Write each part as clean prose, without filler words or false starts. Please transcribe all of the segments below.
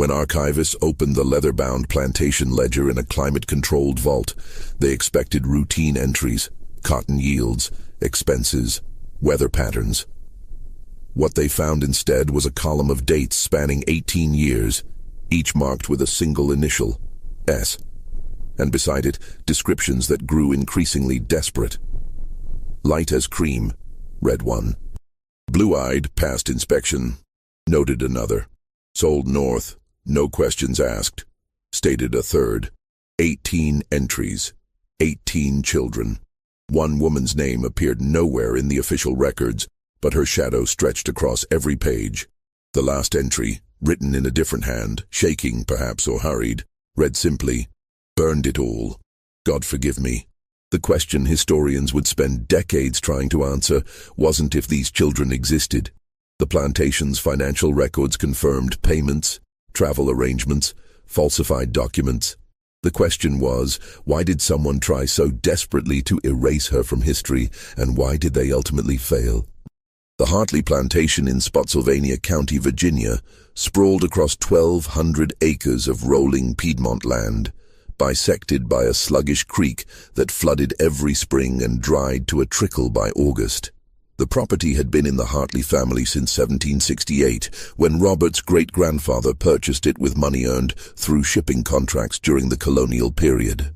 When archivists opened the leather-bound plantation ledger in a climate-controlled vault, they expected routine entries, cotton yields, expenses, weather patterns. What they found instead was a column of dates spanning 18 years, each marked with a single initial, S, and beside it, descriptions that grew increasingly desperate. Light as cream, read one. Blue-eyed, passed inspection, noted another. Sold north, no questions asked, stated a third. 18 entries, 18 children. One woman's name appeared nowhere in the official records, but her shadow stretched across every page. The last entry, written in a different hand, shaking perhaps or hurried, read simply, "Burned it all. God forgive me." The question historians would spend decades trying to answer wasn't if these children existed. The plantation's financial records confirmed payments, travel arrangements, falsified documents. The question was, why did someone try so desperately to erase her from history, and why did they ultimately fail? The Hartley Plantation in Spotsylvania County, Virginia, sprawled across 1,200 acres of rolling Piedmont land, bisected by a sluggish creek that flooded every spring and dried to a trickle by August. The property had been in the Hartley family since 1768, when Robert's great-grandfather purchased it with money earned through shipping contracts during the colonial period.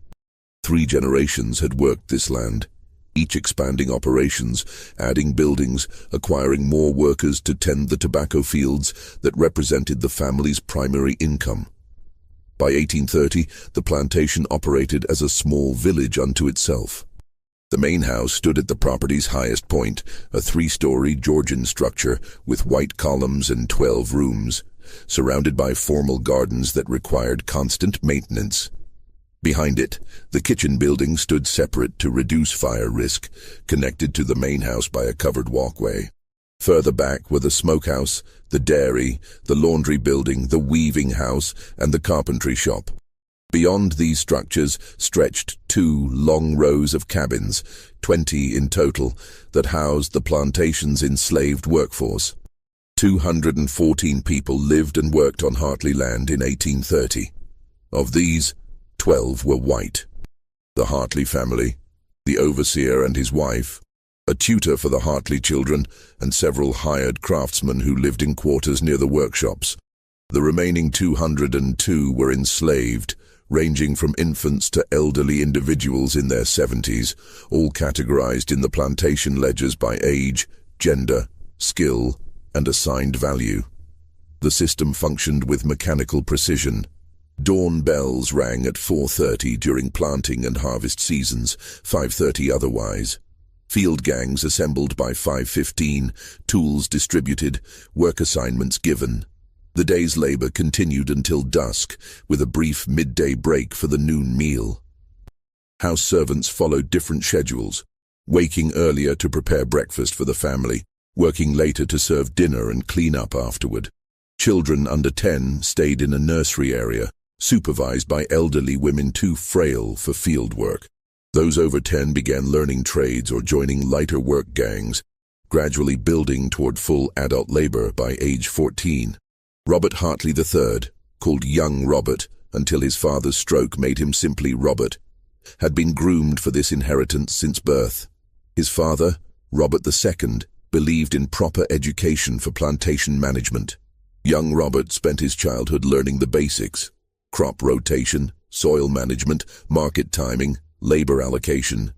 3 generations had worked this land, each expanding operations, adding buildings, acquiring more workers to tend the tobacco fields that represented the family's primary income. By 1830, the plantation operated as a small village unto itself. The main house stood at the property's highest point, a 3-story Georgian structure with white columns and 12 rooms, surrounded by formal gardens that required constant maintenance. Behind it, the kitchen building stood separate to reduce fire risk, connected to the main house by a covered walkway. Further back were the smokehouse, the dairy, the laundry building, the weaving house, and the carpentry shop. Beyond these structures stretched 2 long rows of cabins, 20 in total, that housed the plantation's enslaved workforce. 214 people lived and worked on Hartley land in 1830. Of these, 12 were white. The Hartley family, the overseer and his wife, a tutor for the Hartley children, and several hired craftsmen who lived in quarters near the workshops. The remaining 202 were enslaved, ranging from infants to elderly individuals in their 70s, all categorized in the plantation ledgers by age, gender, skill, and assigned value. The system functioned with mechanical precision. Dawn bells rang at 4:30 during planting and harvest seasons, 5:30 otherwise. Field gangs assembled by 5:15, tools distributed, work assignments given. The day's labor continued until dusk, with a brief midday break for the noon meal. House servants followed different schedules, waking earlier to prepare breakfast for the family, working later to serve dinner and clean up afterward. Children under 10 stayed in a nursery area, supervised by elderly women too frail for field work. Those over 10 began learning trades or joining lighter work gangs, gradually building toward full adult labor by age 14. Robert Hartley III, called Young Robert until his father's stroke made him simply Robert, had been groomed for this inheritance since birth. His father, Robert II, believed in proper education for plantation management. Young Robert spent his childhood learning the basics: crop rotation, soil management, market timing, labor allocation.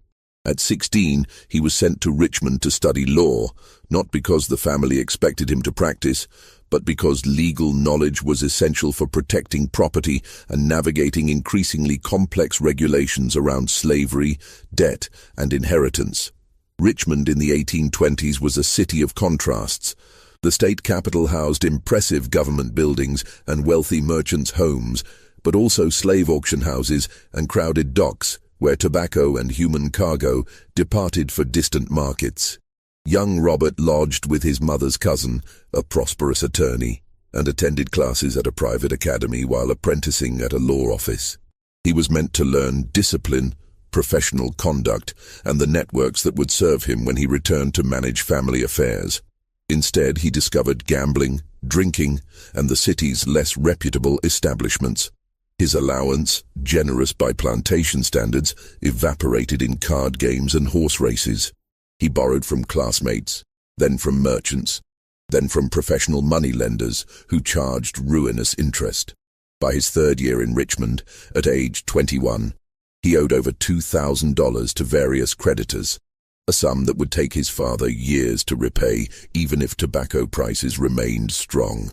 At 16, he was sent to Richmond to study law, not because the family expected him to practice, but because legal knowledge was essential for protecting property and navigating increasingly complex regulations around slavery, debt, and inheritance. Richmond in the 1820s was a city of contrasts. The state capital housed impressive government buildings and wealthy merchants' homes, but also slave auction houses and crowded docks, where tobacco and human cargo departed for distant markets. Young Robert lodged with his mother's cousin, a prosperous attorney, and attended classes at a private academy while apprenticing at a law office. He was meant to learn discipline, professional conduct, and the networks that would serve him when he returned to manage family affairs. Instead, he discovered gambling, drinking, and the city's less reputable establishments. His allowance, generous by plantation standards, evaporated in card games and horse races. He borrowed from classmates, then from merchants, then from professional moneylenders who charged ruinous interest. By his third year in Richmond, at age 21, he owed over $2,000 to various creditors, a sum that would take his father years to repay, even if tobacco prices remained strong.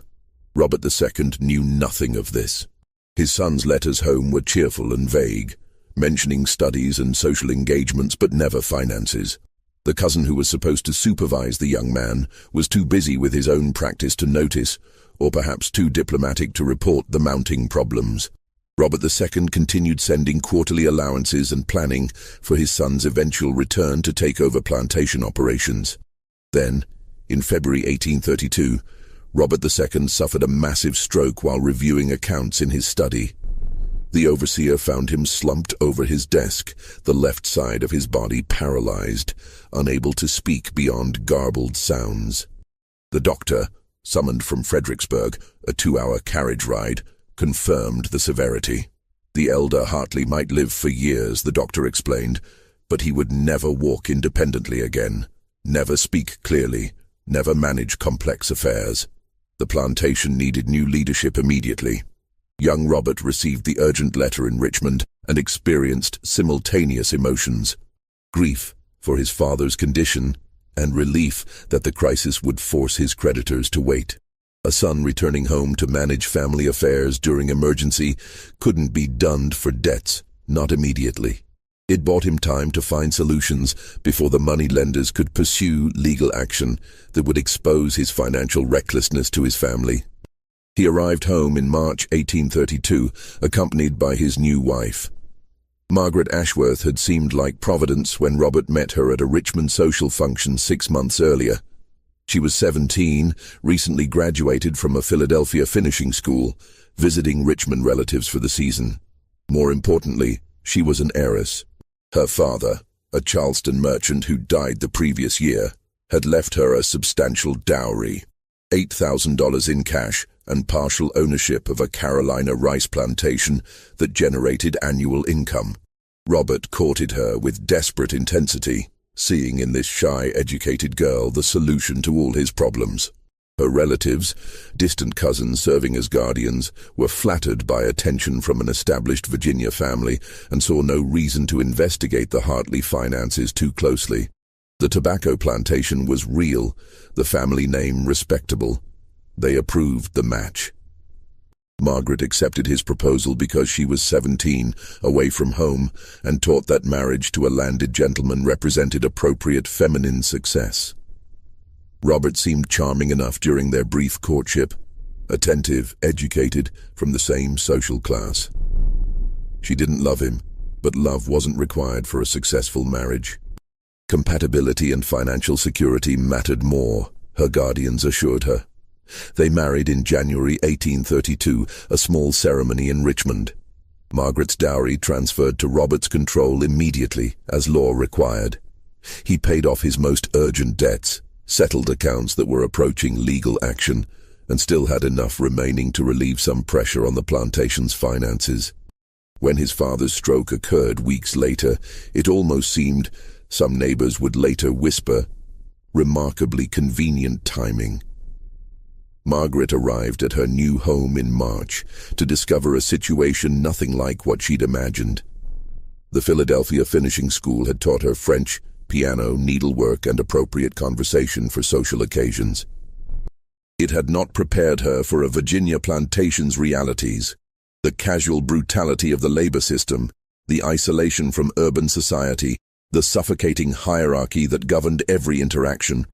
Robert II knew nothing of this. His son's letters home were cheerful and vague, mentioning studies and social engagements but never finances. The cousin who was supposed to supervise the young man was too busy with his own practice to notice, or perhaps too diplomatic to report the mounting problems. Robert II continued sending quarterly allowances and planning for his son's eventual return to take over plantation operations. Then, in February 1832, Robert II suffered a massive stroke while reviewing accounts in his study. The overseer found him slumped over his desk, the left side of his body paralyzed, unable to speak beyond garbled sounds. The doctor, summoned from Fredericksburg, a 2-hour carriage ride, confirmed the severity. The elder Hartley might live for years, the doctor explained, but he would never walk independently again, never speak clearly, never manage complex affairs. The plantation needed new leadership immediately. Young Robert received the urgent letter in Richmond and experienced simultaneous emotions: grief for his father's condition and relief that the crisis would force his creditors to wait. A son returning home to manage family affairs during emergency couldn't be dunned for debts, not immediately. It bought him time to find solutions before the moneylenders could pursue legal action that would expose his financial recklessness to his family. He arrived home in March 1832, accompanied by his new wife. Margaret Ashworth had seemed like Providence when Robert met her at a Richmond social function 6 months earlier. She was 17, recently graduated from a Philadelphia finishing school, visiting Richmond relatives for the season. More importantly, she was an heiress. Her father, a Charleston merchant who died the previous year, had left her a substantial dowry, $8,000 in cash, and partial ownership of a Carolina rice plantation that generated annual income. Robert courted her with desperate intensity, seeing in this shy, educated girl the solution to all his problems. Her relatives, distant cousins serving as guardians, were flattered by attention from an established Virginia family and saw no reason to investigate the Hartley finances too closely. The tobacco plantation was real, the family name respectable. They approved the match. Margaret accepted his proposal because she was 17, away from home, and taught that marriage to a landed gentleman represented appropriate feminine success. Robert seemed charming enough during their brief courtship, attentive, educated, from the same social class. She didn't love him, but love wasn't required for a successful marriage. Compatibility and financial security mattered more, her guardians assured her. They married in January 1832, a small ceremony in Richmond. Margaret's dowry transferred to Robert's control immediately, as law required. He paid off his most urgent debts, settled accounts that were approaching legal action, and still had enough remaining to relieve some pressure on the plantation's finances. When his father's stroke occurred weeks later, it almost seemed, some neighbors would later whisper, remarkably convenient timing. Margaret arrived at her new home in March to discover a situation nothing like what she'd imagined. The Philadelphia finishing school had taught her French, piano, needlework, and appropriate conversation for social occasions. It had not prepared her for a Virginia plantation's realities: the casual brutality of the labor system, the isolation from urban society, the suffocating hierarchy that governed every interaction,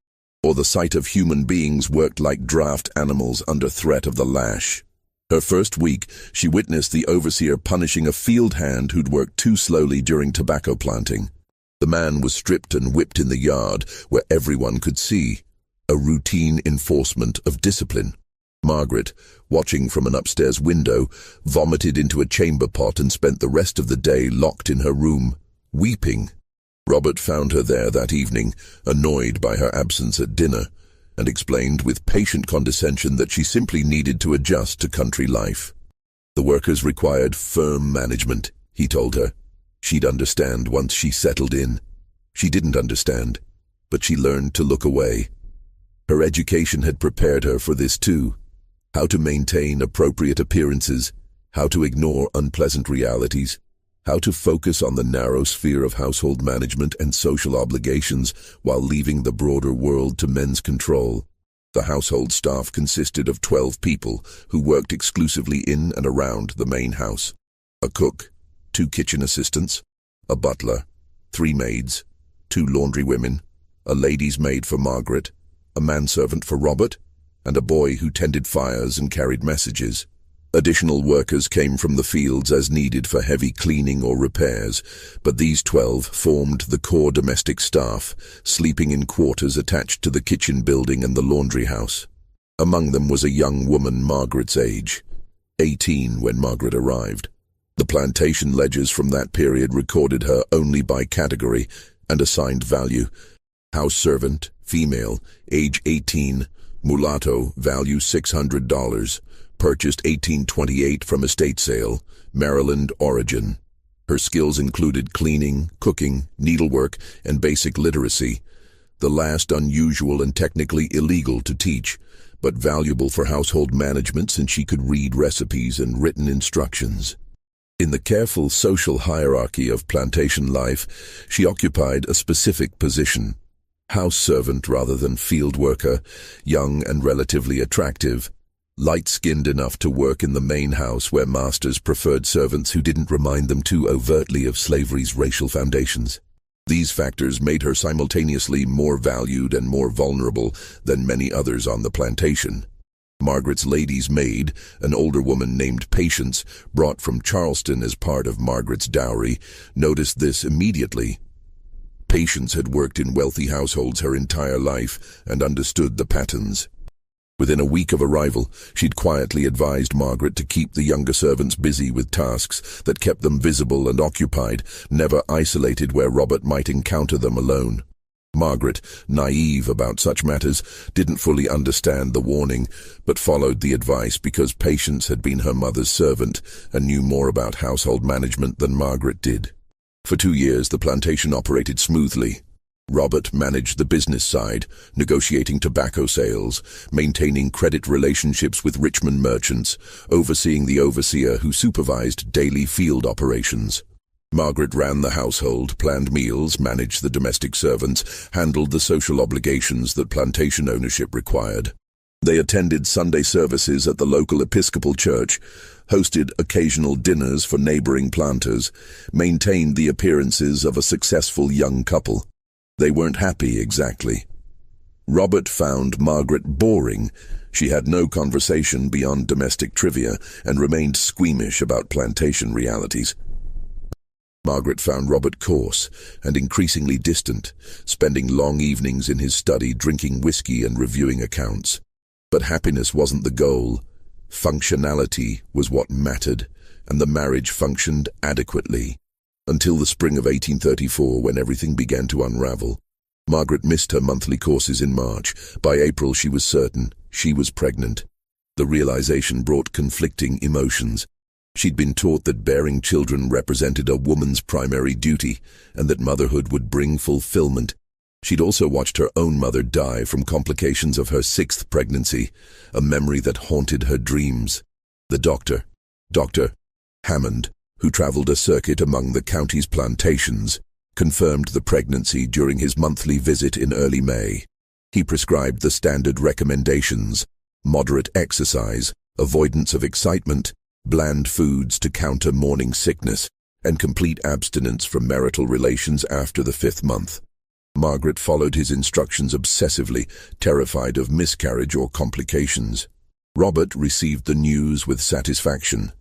or the sight of human beings worked like draft animals under threat of the lash. Her first week, she witnessed the overseer punishing a field hand who'd worked too slowly during tobacco planting. The man was stripped and whipped in the yard where everyone could see, a routine enforcement of discipline. Margaret, watching from an upstairs window, vomited into a chamber pot and spent the rest of the day locked in her room, weeping. Robert found her there that evening, annoyed by her absence at dinner, and explained with patient condescension that she simply needed to adjust to country life. The workers required firm management, he told her. She'd understand once she settled in. She didn't understand, but she learned to look away. Her education had prepared her for this too. How to maintain appropriate appearances, how to ignore unpleasant realities, how to focus on the narrow sphere of household management and social obligations while leaving the broader world to men's control. The household staff consisted of 12 people who worked exclusively in and around the main house. A cook, 2 kitchen assistants, a butler, 3 maids, 2 laundry women, a lady's maid for Margaret, a manservant for Robert, and a boy who tended fires and carried messages. Additional workers came from the fields as needed for heavy cleaning or repairs, but these 12 formed the core domestic staff, sleeping in quarters attached to the kitchen building and the laundry house. Among them was a young woman Margaret's age, 18 when Margaret arrived. The plantation ledgers from that period recorded her only by category and assigned value. House servant, female, age 18, mulatto, value $600. Purchased 1828 from estate sale, Maryland origin. Her skills included cleaning, cooking, needlework, and basic literacy, the last unusual and technically illegal to teach, but valuable for household management since she could read recipes and written instructions. In the careful social hierarchy of plantation life, she occupied a specific position. House servant rather than field worker, young and relatively attractive, light-skinned enough to work in the main house where masters preferred servants who didn't remind them too overtly of slavery's racial foundations. These factors made her simultaneously more valued and more vulnerable than many others on the plantation. Margaret's lady's maid, an older woman named Patience, brought from Charleston as part of Margaret's dowry, noticed this immediately. Patience had worked in wealthy households her entire life and understood the patterns. Within a week of arrival, she'd quietly advised Margaret to keep the younger servants busy with tasks that kept them visible and occupied, never isolated where Robert might encounter them alone. Margaret, naive about such matters, didn't fully understand the warning, but followed the advice because Patience had been her mother's servant and knew more about household management than Margaret did. For 2 years, the plantation operated smoothly. Robert managed the business side, negotiating tobacco sales, maintaining credit relationships with Richmond merchants, overseeing the overseer who supervised daily field operations. Margaret ran the household, planned meals, managed the domestic servants, handled the social obligations that plantation ownership required. They attended Sunday services at the local Episcopal church, hosted occasional dinners for neighboring planters, maintained the appearances of a successful young couple. They weren't happy exactly. Robert found Margaret boring. She had no conversation beyond domestic trivia and remained squeamish about plantation realities. Margaret found Robert coarse and increasingly distant, spending long evenings in his study drinking whiskey and reviewing accounts. But happiness wasn't the goal. Functionality was what mattered, and the marriage functioned adequately. Until the spring of 1834, when everything began to unravel. Margaret missed her monthly courses in March. By April, she was certain she was pregnant. The realization brought conflicting emotions. She'd been taught that bearing children represented a woman's primary duty, and that motherhood would bring fulfillment. She'd also watched her own mother die from complications of her 6th pregnancy, a memory that haunted her dreams. The doctor, Dr. Hammond, who traveled a circuit among the county's plantations, confirmed the pregnancy during his monthly visit in early May. He prescribed the standard recommendations: moderate exercise, avoidance of excitement, bland foods to counter morning sickness, and complete abstinence from marital relations after the 5th month. Margaret followed his instructions obsessively, terrified of miscarriage or complications. Robert received the news with satisfaction.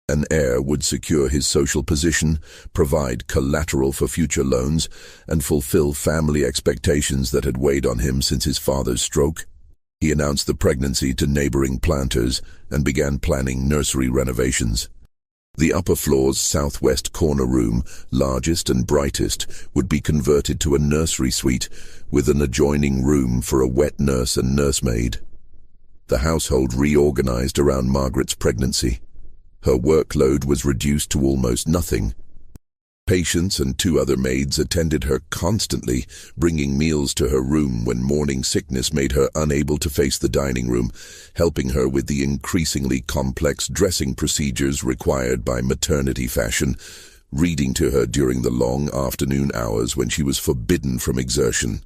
An heir would secure his social position, provide collateral for future loans, and fulfill family expectations that had weighed on him since his father's stroke. He announced the pregnancy to neighboring planters and began planning nursery renovations. The upper floor's southwest corner room, largest and brightest, would be converted to a nursery suite, with an adjoining room for a wet nurse and nursemaid. The household reorganized around Margaret's pregnancy. Her workload was reduced to almost nothing. Patients and 2 other maids attended her constantly, bringing meals to her room when morning sickness made her unable to face the dining room, helping her with the increasingly complex dressing procedures required by maternity fashion, reading to her during the long afternoon hours when she was forbidden from exertion.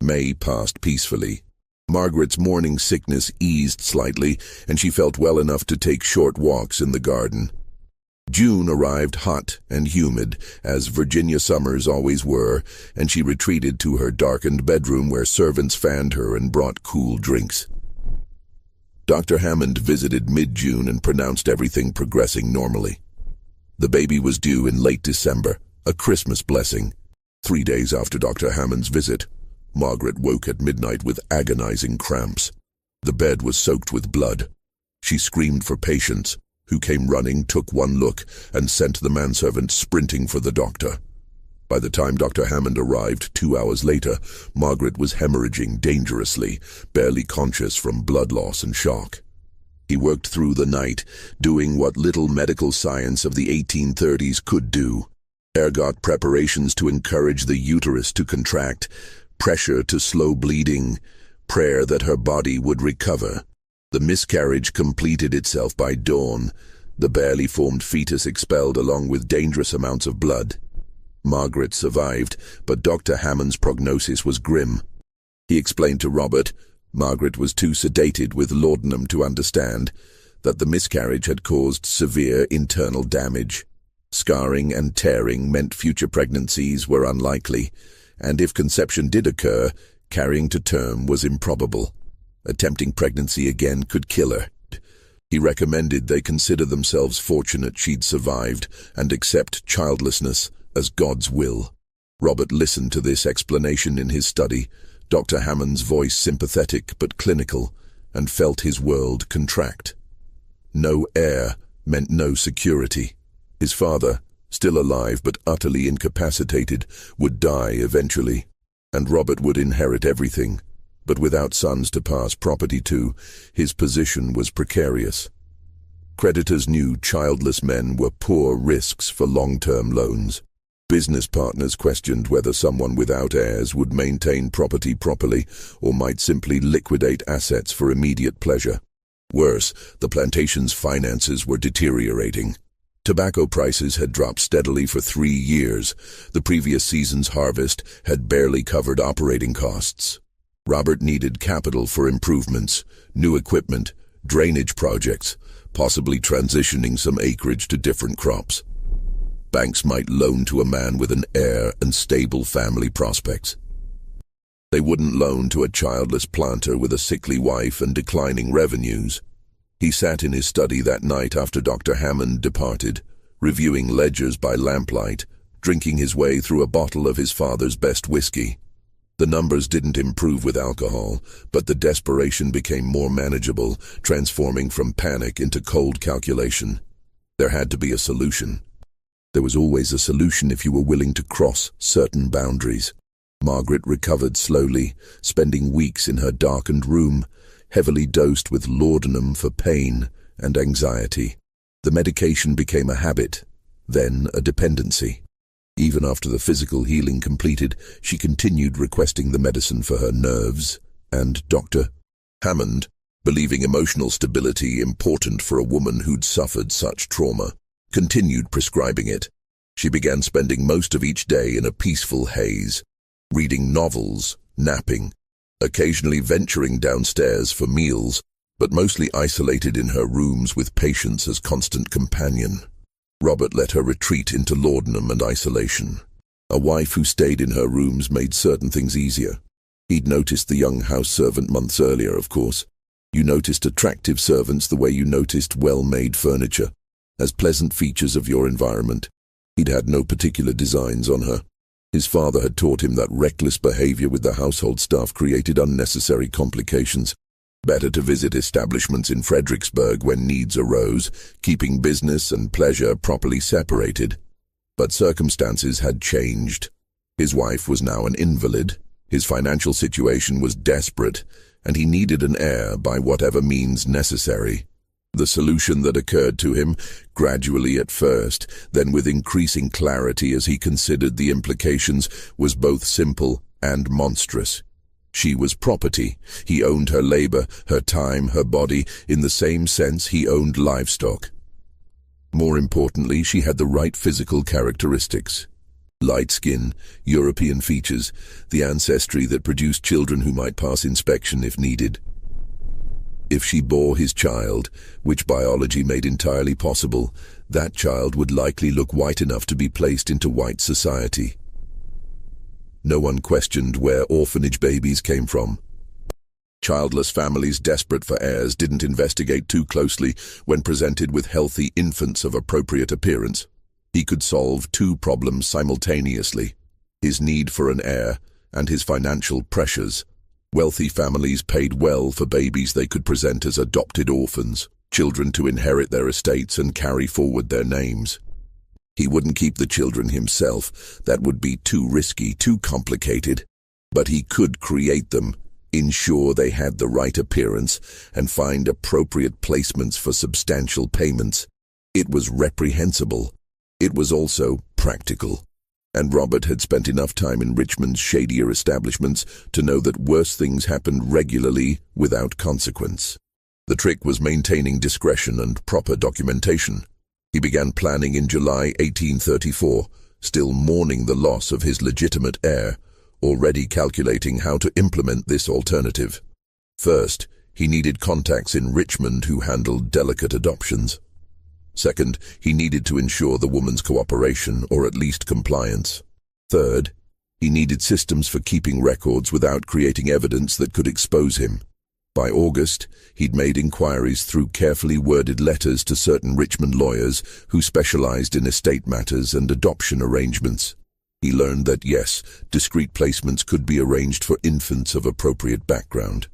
May passed peacefully. Margaret's morning sickness eased slightly, and she felt well enough to take short walks in the garden. June arrived hot and humid, as Virginia summers always were, and she retreated to her darkened bedroom where servants fanned her and brought cool drinks. Dr. Hammond visited mid-June and pronounced everything progressing normally. The baby was due in late December, a Christmas blessing. 3 days after Dr. Hammond's visit, Margaret woke at midnight with agonizing cramps. The bed was soaked with blood. She screamed for patience, who came running, took one look, and sent the manservant sprinting for the doctor. By the time Dr. Hammond arrived 2 hours later, Margaret was hemorrhaging dangerously, barely conscious from blood loss and shock. He worked through the night, doing what little medical science of the 1830s could do. Ergot preparations to encourage the uterus to contract, pressure to slow bleeding, prayer that her body would recover. The miscarriage completed itself by dawn, the barely formed fetus expelled along with dangerous amounts of blood. Margaret survived, but Dr. Hammond's prognosis was grim. He explained to Robert, Margaret was too sedated with laudanum to understand, that the miscarriage had caused severe internal damage. Scarring and tearing meant future pregnancies were unlikely, and if conception did occur, carrying to term was improbable. Attempting pregnancy again could kill her. He recommended they consider themselves fortunate she'd survived and accept childlessness as God's will. Robert listened to this explanation in his study, Dr. Hammond's voice sympathetic but clinical, and felt his world contract. No heir meant no security. His father, still alive but utterly incapacitated, would die eventually, and Robert would inherit everything. But without sons to pass property to, his position was precarious. Creditors knew childless men were poor risks for long-term loans. Business partners questioned whether someone without heirs would maintain property properly or might simply liquidate assets for immediate pleasure. Worse, the plantation's finances were deteriorating. Tobacco prices had dropped steadily for 3 years. The previous season's harvest had barely covered operating costs. Robert needed capital for improvements, new equipment, drainage projects, possibly transitioning some acreage to different crops. Banks might loan to a man with an heir and stable family prospects. They wouldn't loan to a childless planter with a sickly wife and declining revenues. He sat in his study that night after Dr. Hammond departed, reviewing ledgers by lamplight, drinking his way through a bottle of his father's best whiskey. The numbers didn't improve with alcohol, but the desperation became more manageable, transforming from panic into cold calculation. There had to be a solution. There was always a solution if you were willing to cross certain boundaries. Margaret recovered slowly, spending weeks in her darkened room, heavily dosed with laudanum for pain and anxiety. The medication became a habit, then a dependency. Even after the physical healing completed, she continued requesting the medicine for her nerves, and Dr. Hammond, believing emotional stability important for a woman who'd suffered such trauma, continued prescribing it. She began spending most of each day in a peaceful haze, reading novels, napping, occasionally venturing downstairs for meals, but mostly isolated in her rooms with patience as constant companion. Robert let her retreat into laudanum and isolation. A wife who stayed in her rooms made certain things easier. He'd noticed the young house servant months earlier, of course. You noticed attractive servants the way you noticed well-made furniture, as pleasant features of your environment. He'd had no particular designs on her. His father had taught him that reckless behavior with the household staff created unnecessary complications. Better to visit establishments in Fredericksburg when needs arose, keeping business and pleasure properly separated. But circumstances had changed. His wife was now an invalid, his financial situation was desperate, and he needed an heir by whatever means necessary. The solution that occurred to him, gradually at first, then with increasing clarity as he considered the implications, was both simple and monstrous. She was property. He owned her labor, her time, her body, in the same sense he owned livestock. More importantly, she had the right physical characteristics. Light skin, European features, the ancestry that produced children who might pass inspection if needed. If she bore his child, which biology made entirely possible, that child would likely look white enough to be placed into white society. No one questioned where orphanage babies came from. Childless families desperate for heirs didn't investigate too closely when presented with healthy infants of appropriate appearance. He could solve two problems simultaneously: his need for an heir and his financial pressures. Wealthy families paid well for babies they could present as adopted orphans, children to inherit their estates and carry forward their names. He wouldn't keep the children himself. That would be too risky, too complicated. But he could create them, ensure they had the right appearance, and find appropriate placements for substantial payments. It was reprehensible. It was also practical. And Robert had spent enough time in Richmond's shadier establishments to know that worse things happened regularly without consequence. The trick was maintaining discretion and proper documentation. He began planning in July 1834, still mourning the loss of his legitimate heir, already calculating how to implement this alternative. First, he needed contacts in Richmond who handled delicate adoptions. Second, he needed to ensure the woman's cooperation, or at least compliance. Third, he needed systems for keeping records without creating evidence that could expose him. By August, he'd made inquiries through carefully worded letters to certain Richmond lawyers who specialized in estate matters and adoption arrangements. He learned that, yes, discreet placements could be arranged for infants of appropriate background.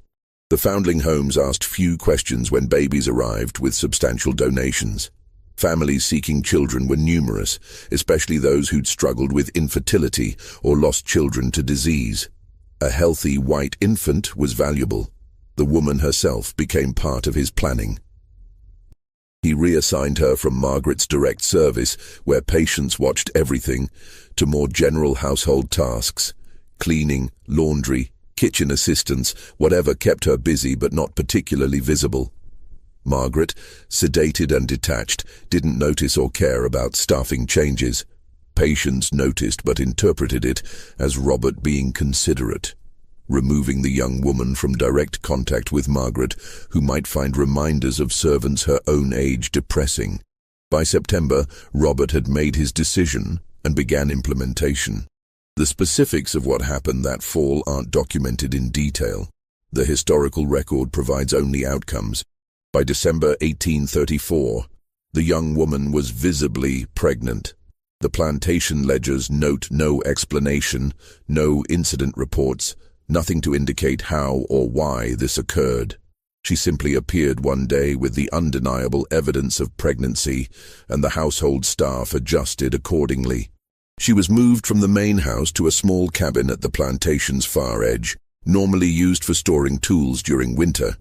The foundling homes asked few questions when babies arrived with substantial donations. Families seeking children were numerous, especially those who'd struggled with infertility or lost children to disease. A healthy white infant was valuable. The woman herself became part of his planning. He reassigned her from Margaret's direct service, where patients watched everything, to more general household tasks: cleaning, laundry, kitchen assistance, whatever kept her busy but not particularly visible. Margaret, sedated and detached, didn't notice or care about staffing changes. Patients noticed but interpreted it as Robert being considerate, removing the young woman from direct contact with Margaret, who might find reminders of servants her own age depressing. By September, Robert had made his decision and began implementation. The specifics of what happened that fall aren't documented in detail. The historical record provides only outcomes. By December 1834, the young woman was visibly pregnant. The plantation ledgers note no explanation, no incident reports, nothing to indicate how or why this occurred. She simply appeared one day with the undeniable evidence of pregnancy, and the household staff adjusted accordingly. She was moved from the main house to a small cabin at the plantation's far edge, normally used for storing tools during winter.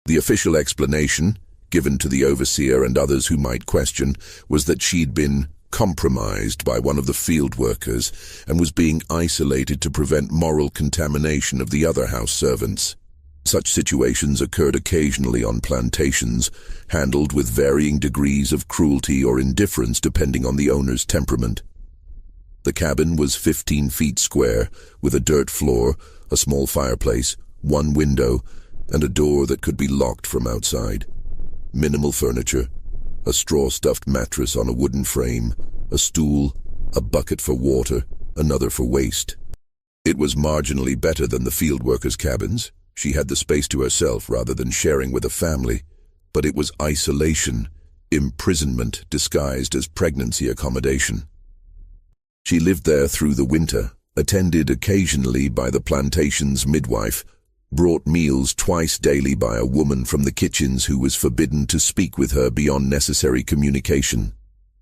The official explanation, given to the overseer and others who might question, was that she'd been compromised by one of the field workers and was being isolated to prevent moral contamination of the other house servants. Such situations occurred occasionally on plantations, handled with varying degrees of cruelty or indifference depending on the owner's temperament. The cabin was 15 feet square, with a dirt floor, a small fireplace, one window, and a door that could be locked from outside. Minimal furniture: a straw-stuffed mattress on a wooden frame, a stool, a bucket for water, another for waste. It was marginally better than the field workers' cabins. She had the space to herself rather than sharing with a family, but it was isolation, imprisonment disguised as pregnancy accommodation. She lived there through the winter, attended occasionally by the plantation's midwife, brought meals twice daily by a woman from the kitchens who was forbidden to speak with her beyond necessary communication.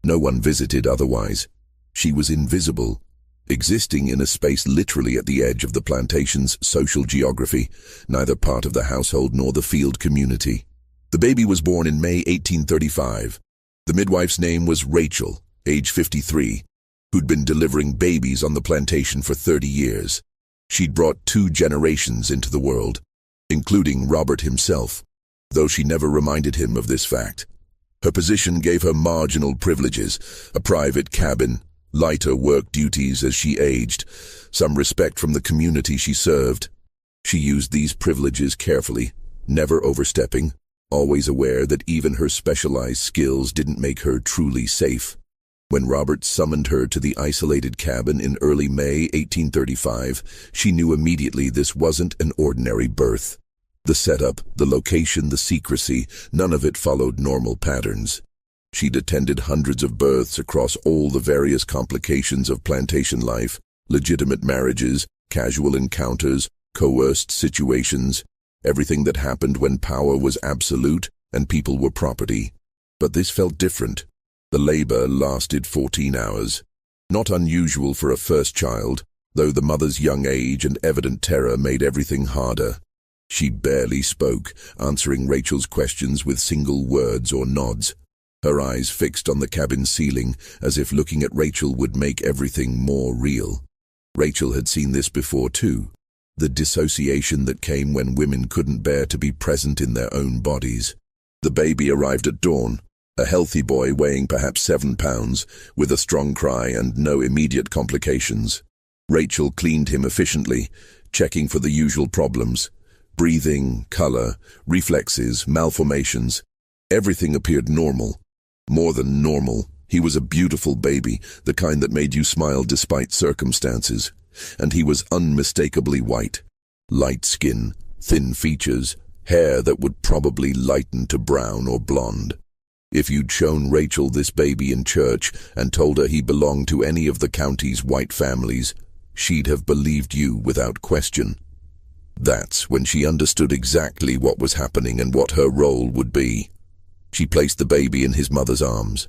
No one visited otherwise. She was invisible, existing in a space literally at the edge of the plantation's social geography, neither part of the household nor the field community. The baby was born in May 1835. The midwife's name was Rachel, age 53, who'd been delivering babies on the plantation for 30 years. She'd brought 2 generations into the world, including Robert himself, though she never reminded him of this fact. Her position gave her marginal privileges, a private cabin, lighter work duties as she aged, some respect from the community she served. She used these privileges carefully, never overstepping, always aware that even her specialized skills didn't make her truly safe. When Robert summoned her to the isolated cabin in early May 1835, she knew immediately this wasn't an ordinary birth. The setup, the location, the secrecy, none of it followed normal patterns. She'd attended hundreds of births across all the various complications of plantation life, legitimate marriages, casual encounters, coerced situations, everything that happened when power was absolute and people were property. But this felt different. The labor lasted 14 hours. Not unusual for a first child, though the mother's young age and evident terror made everything harder. She barely spoke, answering Rachel's questions with single words or nods, her eyes fixed on the cabin ceiling, as if looking at Rachel would make everything more real. Rachel had seen this before too, the dissociation that came when women couldn't bear to be present in their own bodies. The baby arrived at dawn, a healthy boy weighing perhaps 7 pounds, with a strong cry and no immediate complications. Rachel cleaned him efficiently, checking for the usual problems. Breathing, color, reflexes, malformations. Everything appeared normal. More than normal. He was a beautiful baby, the kind that made you smile despite circumstances. And he was unmistakably white. Light skin, thin features, hair that would probably lighten to brown or blonde. If you'd shown Rachel this baby in church and told her he belonged to any of the county's white families, she'd have believed you without question. That's when she understood exactly what was happening and what her role would be. She placed the baby in his mother's arms.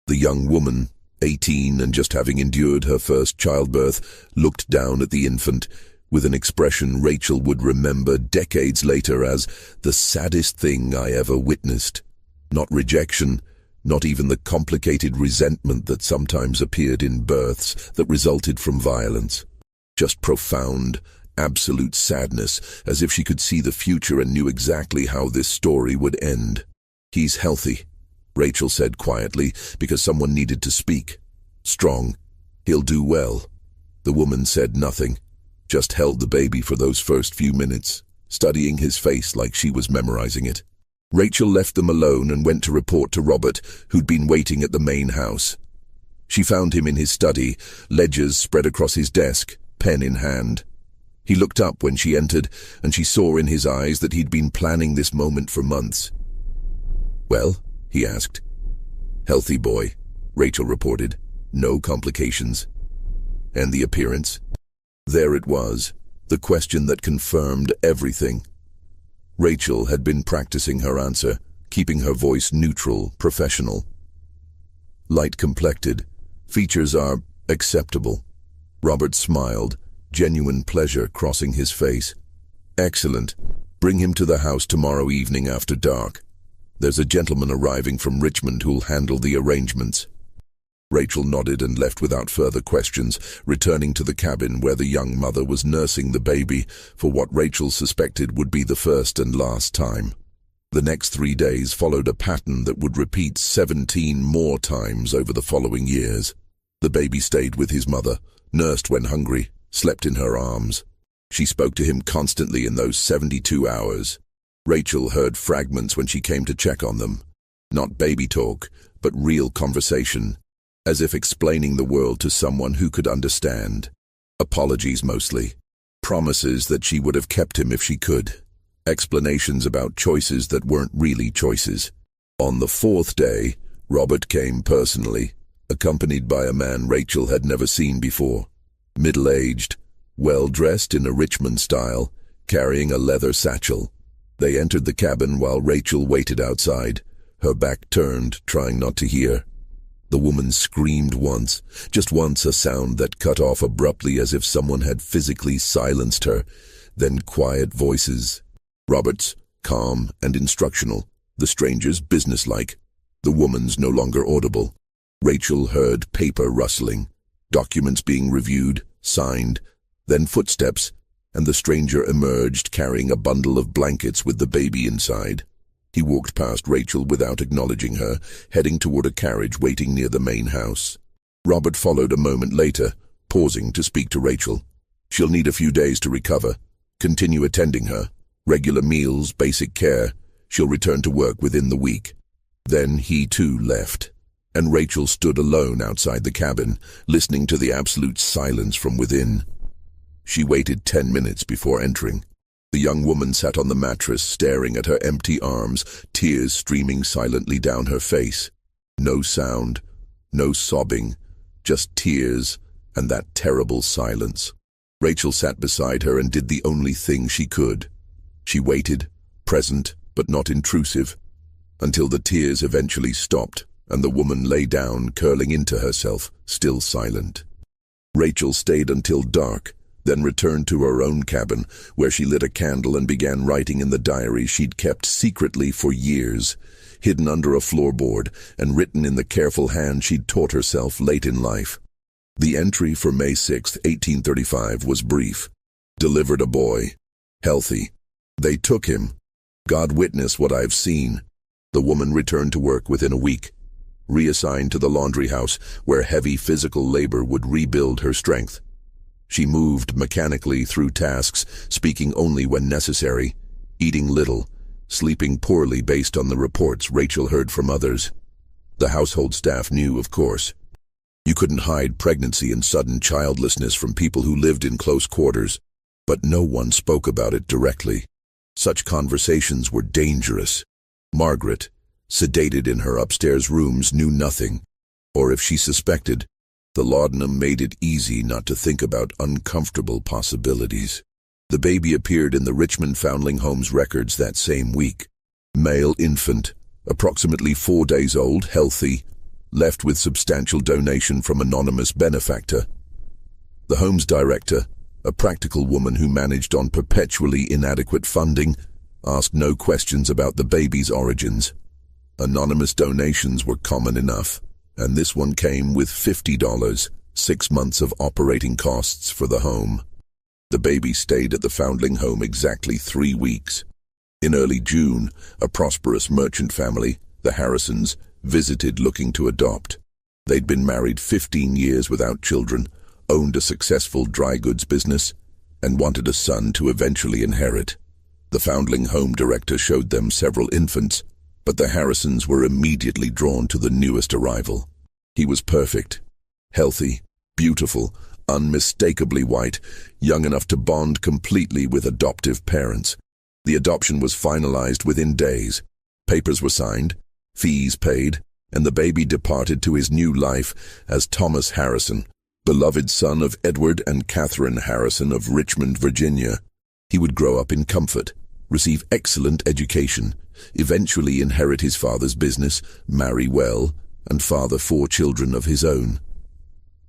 The young woman, 18 and just having endured her first childbirth, looked down at the infant with an expression Rachel would remember decades later as the saddest thing I ever witnessed. Not rejection, not even the complicated resentment that sometimes appeared in births that resulted from violence. Just profound, absolute sadness, as if she could see the future and knew exactly how this story would end. "He's healthy," Rachel said quietly, because someone needed to speak. "Strong. He'll do well." The woman said nothing, just held the baby for those first few minutes, studying his face like she was memorizing it. Rachel left them alone and went to report to Robert, who'd been waiting at the main house. She found him in his study, ledgers spread across his desk, pen in hand. He looked up when she entered, and she saw in his eyes that he'd been planning this moment for months. "Well?" he asked. "Healthy boy," Rachel reported. "No complications." And the appearance? There it was, the question that confirmed everything. Rachel had been practicing her answer, keeping her voice neutral, professional. "Light-complected. Features are acceptable." Robert smiled, genuine pleasure crossing his face. "Excellent. Bring him to the house tomorrow evening after dark. There's a gentleman arriving from Richmond who'll handle the arrangements." Rachel nodded and left without further questions, returning to the cabin where the young mother was nursing the baby for what Rachel suspected would be the first and last time. The next 3 days followed a pattern that would repeat 17 more times over the following years. The baby stayed with his mother, nursed when hungry, slept in her arms. She spoke to him constantly in those 72 hours. Rachel heard fragments when she came to check on them. Not baby talk, but real conversation, as if explaining the world to someone who could understand. Apologies mostly. Promises that she would have kept him if she could. Explanations about choices that weren't really choices. On the 4th day, Robert came personally, accompanied by a man Rachel had never seen before. Middle-aged, well-dressed in a Richmond style, carrying a leather satchel. They entered the cabin while Rachel waited outside, her back turned, trying not to hear. The woman screamed once, just once, a sound that cut off abruptly as if someone had physically silenced her. Then quiet voices. Robert's, calm and instructional. The stranger's businesslike. The woman's no longer audible. Rachel heard paper rustling, documents being reviewed, signed, then footsteps, and the stranger emerged carrying a bundle of blankets with the baby inside. He walked past Rachel without acknowledging her, heading toward a carriage waiting near the main house. Robert followed a moment later, pausing to speak to Rachel. She'll need a few days to recover. Continue attending her. Regular meals, basic care. She'll return to work within the week. Then he too left, and Rachel stood alone outside the cabin, listening to the absolute silence from within. She waited 10 minutes before entering. The young woman sat on the mattress, staring at her empty arms, tears streaming silently down her face. No sound, no sobbing, just tears and that terrible silence. Rachel sat beside her and did the only thing she could. She waited, present but not intrusive, until the tears eventually stopped and the woman lay down, curling into herself, still silent. Rachel stayed until dark, then returned to her own cabin, where she lit a candle and began writing in the diary she'd kept secretly for years, hidden under a floorboard and written in the careful hand she'd taught herself late in life. The entry for May 6, 1835 was brief. Delivered a boy. Healthy. They took him. God witness what I've seen. The woman returned to work within a week, reassigned to the laundry house, where heavy physical labor would rebuild her strength. She moved mechanically through tasks, speaking only when necessary, eating little, sleeping poorly based on the reports Rachel heard from others. The household staff knew, of course. You couldn't hide pregnancy and sudden childlessness from people who lived in close quarters, but no one spoke about it directly. Such conversations were dangerous. Margaret, sedated in her upstairs rooms, knew nothing, or if she suspected, the laudanum made it easy not to think about uncomfortable possibilities. The baby appeared in the Richmond Foundling Home's records that same week. Male infant, approximately 4 days old, healthy, left with substantial donation from anonymous benefactor. The home's director, a practical woman who managed on perpetually inadequate funding, asked no questions about the baby's origins. Anonymous donations were common enough, and this one came with $50, 6 months of operating costs for the home. The baby stayed at the Foundling home exactly 3 weeks. In early June, a prosperous merchant family, the Harrisons, visited looking to adopt. They'd been married 15 years without children, owned a successful dry goods business, and wanted a son to eventually inherit. The Foundling home director showed them several infants, but the Harrisons were immediately drawn to the newest arrival. He was perfect, healthy, beautiful, unmistakably white, young enough to bond completely with adoptive parents. The adoption was finalized within days. Papers were signed, fees paid, and the baby departed to his new life as Thomas Harrison, beloved son of Edward and Catherine Harrison of Richmond, Virginia. He would grow up in comfort, receive excellent education, eventually inherit his father's business, marry well, and father 4 children of his own.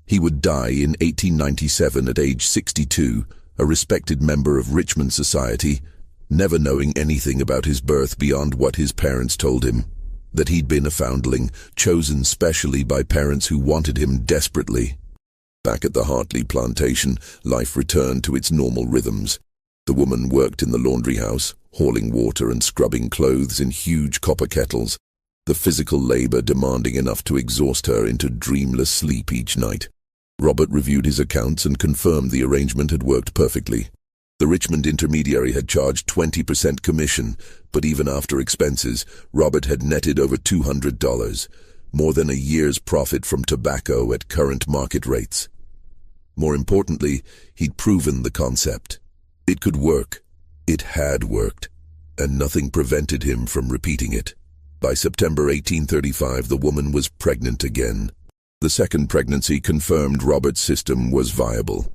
He would die in 1897 at age 62, a respected member of Richmond society, never knowing anything about his birth beyond what his parents told him, that he'd been a foundling, chosen specially by parents who wanted him desperately. Back at the Hartley plantation, life returned to its normal rhythms. The woman worked in the laundry house, hauling water and scrubbing clothes in huge copper kettles, the physical labor demanding enough to exhaust her into dreamless sleep each night. Robert reviewed his accounts and confirmed the arrangement had worked perfectly. The Richmond intermediary had charged 20% commission, but even after expenses, Robert had netted over $200, more than a year's profit from tobacco at current market rates. More importantly, he'd proven the concept. It could work. It had worked, and nothing prevented him from repeating it. By September 1835, the woman was pregnant again. The second pregnancy confirmed Robert's system was viable.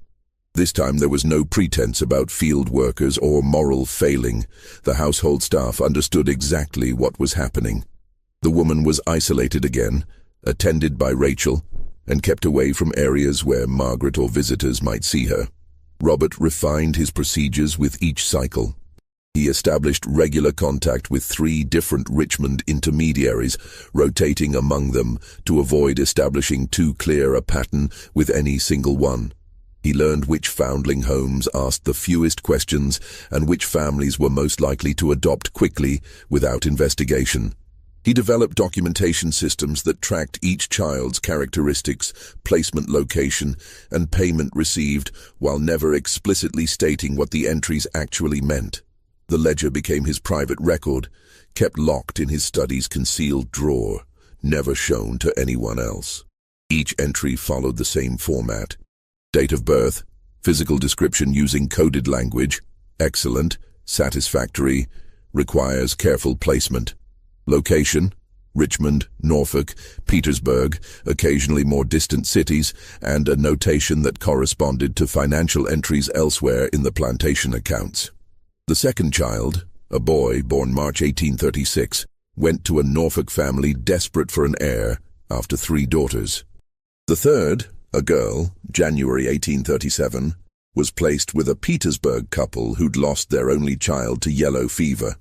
This time there was no pretense about field workers or moral failing. The household staff understood exactly what was happening. The woman was isolated again, attended by Rachel, and kept away from areas where Margaret or visitors might see her. Robert refined his procedures with each cycle. He established regular contact with 3 different Richmond intermediaries, rotating among them to avoid establishing too clear a pattern with any single one. He learned which foundling homes asked the fewest questions and which families were most likely to adopt quickly without investigation. He developed documentation systems that tracked each child's characteristics, placement location, and payment received, while never explicitly stating what the entries actually meant. The ledger became his private record, kept locked in his study's concealed drawer, never shown to anyone else. Each entry followed the same format. Date of birth, physical description using coded language, excellent, satisfactory, requires careful placement. Location, Richmond, Norfolk, Petersburg, occasionally more distant cities, and a notation that corresponded to financial entries elsewhere in the plantation accounts. The second child, a boy born March 1836, went to a Norfolk family desperate for an heir after 3 daughters. The third, a girl, January 1837, was placed with a Petersburg couple who'd lost their only child to yellow fever.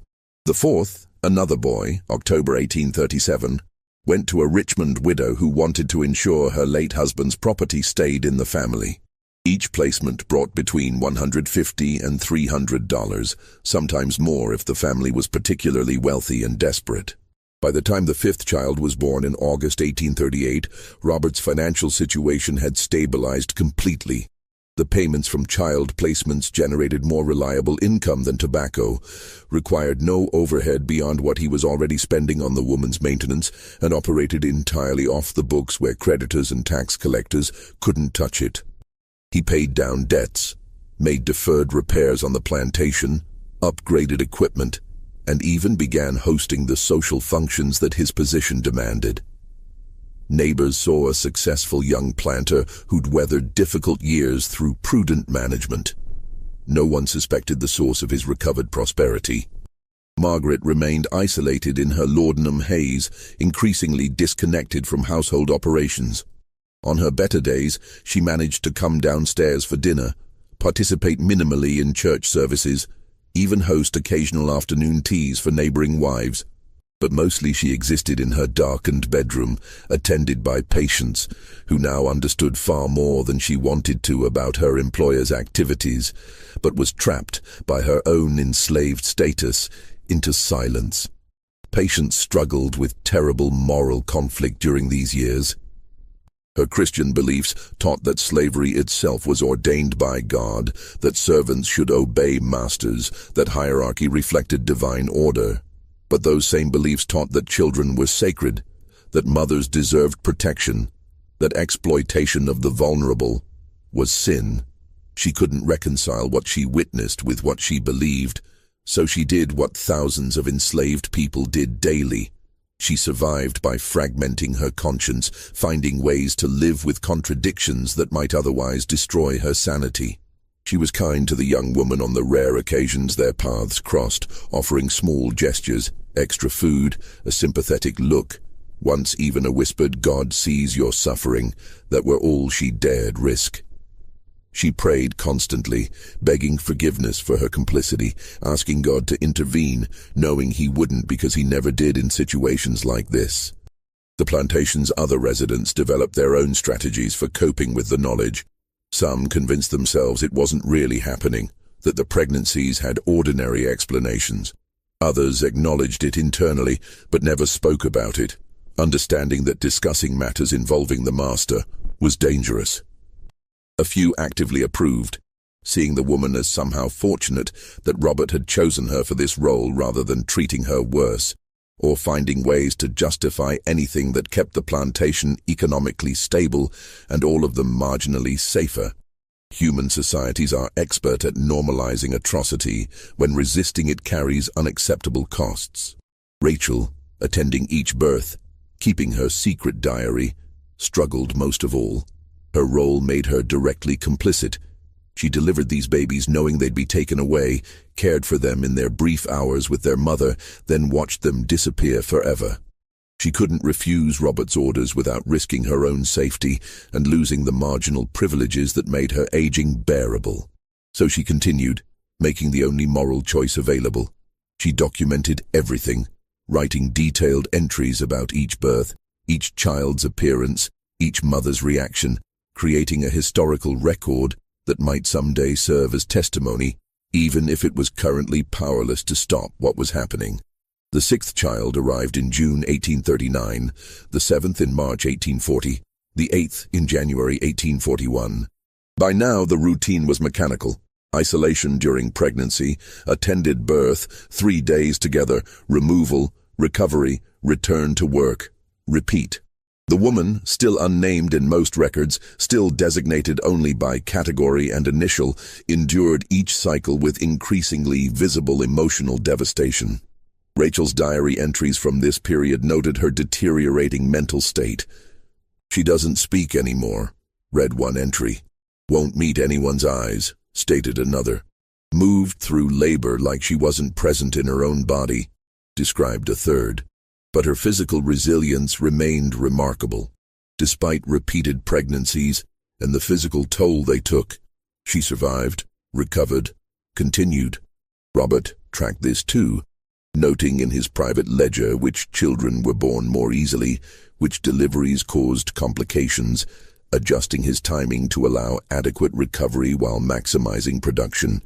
The fourth, another boy, October 1837, went to a Richmond widow who wanted to ensure her late husband's property stayed in the family. Each placement brought between $150 and $300, sometimes more if the family was particularly wealthy and desperate. By the time the 5th child was born in August 1838, Robert's financial situation had stabilized completely. The payments from child placements generated more reliable income than tobacco, required no overhead beyond what he was already spending on the woman's maintenance, and operated entirely off the books where creditors and tax collectors couldn't touch it. He paid down debts, made deferred repairs on the plantation, upgraded equipment, and even began hosting the social functions that his position demanded. Neighbors saw a successful young planter who'd weathered difficult years through prudent management. No one suspected the source of his recovered prosperity. Margaret remained isolated in her laudanum haze, increasingly disconnected from household operations. On her better days, she managed to come downstairs for dinner, participate minimally in church services, even host occasional afternoon teas for neighboring wives. But mostly she existed in her darkened bedroom, attended by patients who now understood far more than she wanted to about her employer's activities, but was trapped by her own enslaved status into silence. Patients struggled with terrible moral conflict during these years. Her Christian beliefs taught that slavery itself was ordained by God, that servants should obey masters, that hierarchy reflected divine order. But those same beliefs taught that children were sacred, that mothers deserved protection, that exploitation of the vulnerable was sin. She couldn't reconcile what she witnessed with what she believed, so she did what thousands of enslaved people did daily. She survived by fragmenting her conscience, finding ways to live with contradictions that might otherwise destroy her sanity. She was kind to the young woman on the rare occasions their paths crossed, offering small gestures, extra food, a sympathetic look, once even a whispered "God sees your suffering," that were all she dared risk. She prayed constantly, begging forgiveness for her complicity, asking God to intervene, knowing he wouldn't because he never did in situations like this. The plantation's other residents developed their own strategies for coping with the knowledge. Some convinced themselves it wasn't really happening, that the pregnancies had ordinary explanations. Others acknowledged it internally, but never spoke about it, understanding that discussing matters involving the master was dangerous. A few actively approved, seeing the woman as somehow fortunate that Robert had chosen her for this role rather than treating her worse, or finding ways to justify anything that kept the plantation economically stable and all of them marginally safer. Human societies are expert at normalizing atrocity when resisting it carries unacceptable costs. Rachel, attending each birth, keeping her secret diary, struggled most of all. Her role made her directly complicit, She delivered these babies knowing they'd be taken away, cared for them in their brief hours with their mother, then watched them disappear forever. She couldn't refuse Robert's orders without risking her own safety and losing the marginal privileges that made her aging bearable. So she continued, making the only moral choice available. She documented everything, writing detailed entries about each birth, each child's appearance, each mother's reaction, creating a historical record that might someday serve as testimony, even if it was currently powerless to stop what was happening. The sixth child arrived in June 1839, the seventh in March 1840, the eighth in January 1841. By now the routine was mechanical. Isolation during pregnancy, attended birth, 3 days together, removal, recovery, return to work, repeat. The woman, still unnamed in most records, still designated only by category and initial, endured each cycle with increasingly visible emotional devastation. Rachel's diary entries from this period noted her deteriorating mental state. "She doesn't speak anymore," read one entry. "Won't meet anyone's eyes," stated another. "Moved through labor like she wasn't present in her own body," described a third. But her physical resilience remained remarkable. Despite repeated pregnancies and the physical toll they took, she survived, recovered, continued. Robert tracked this too, noting in his private ledger which children were born more easily, which deliveries caused complications, adjusting his timing to allow adequate recovery while maximizing production.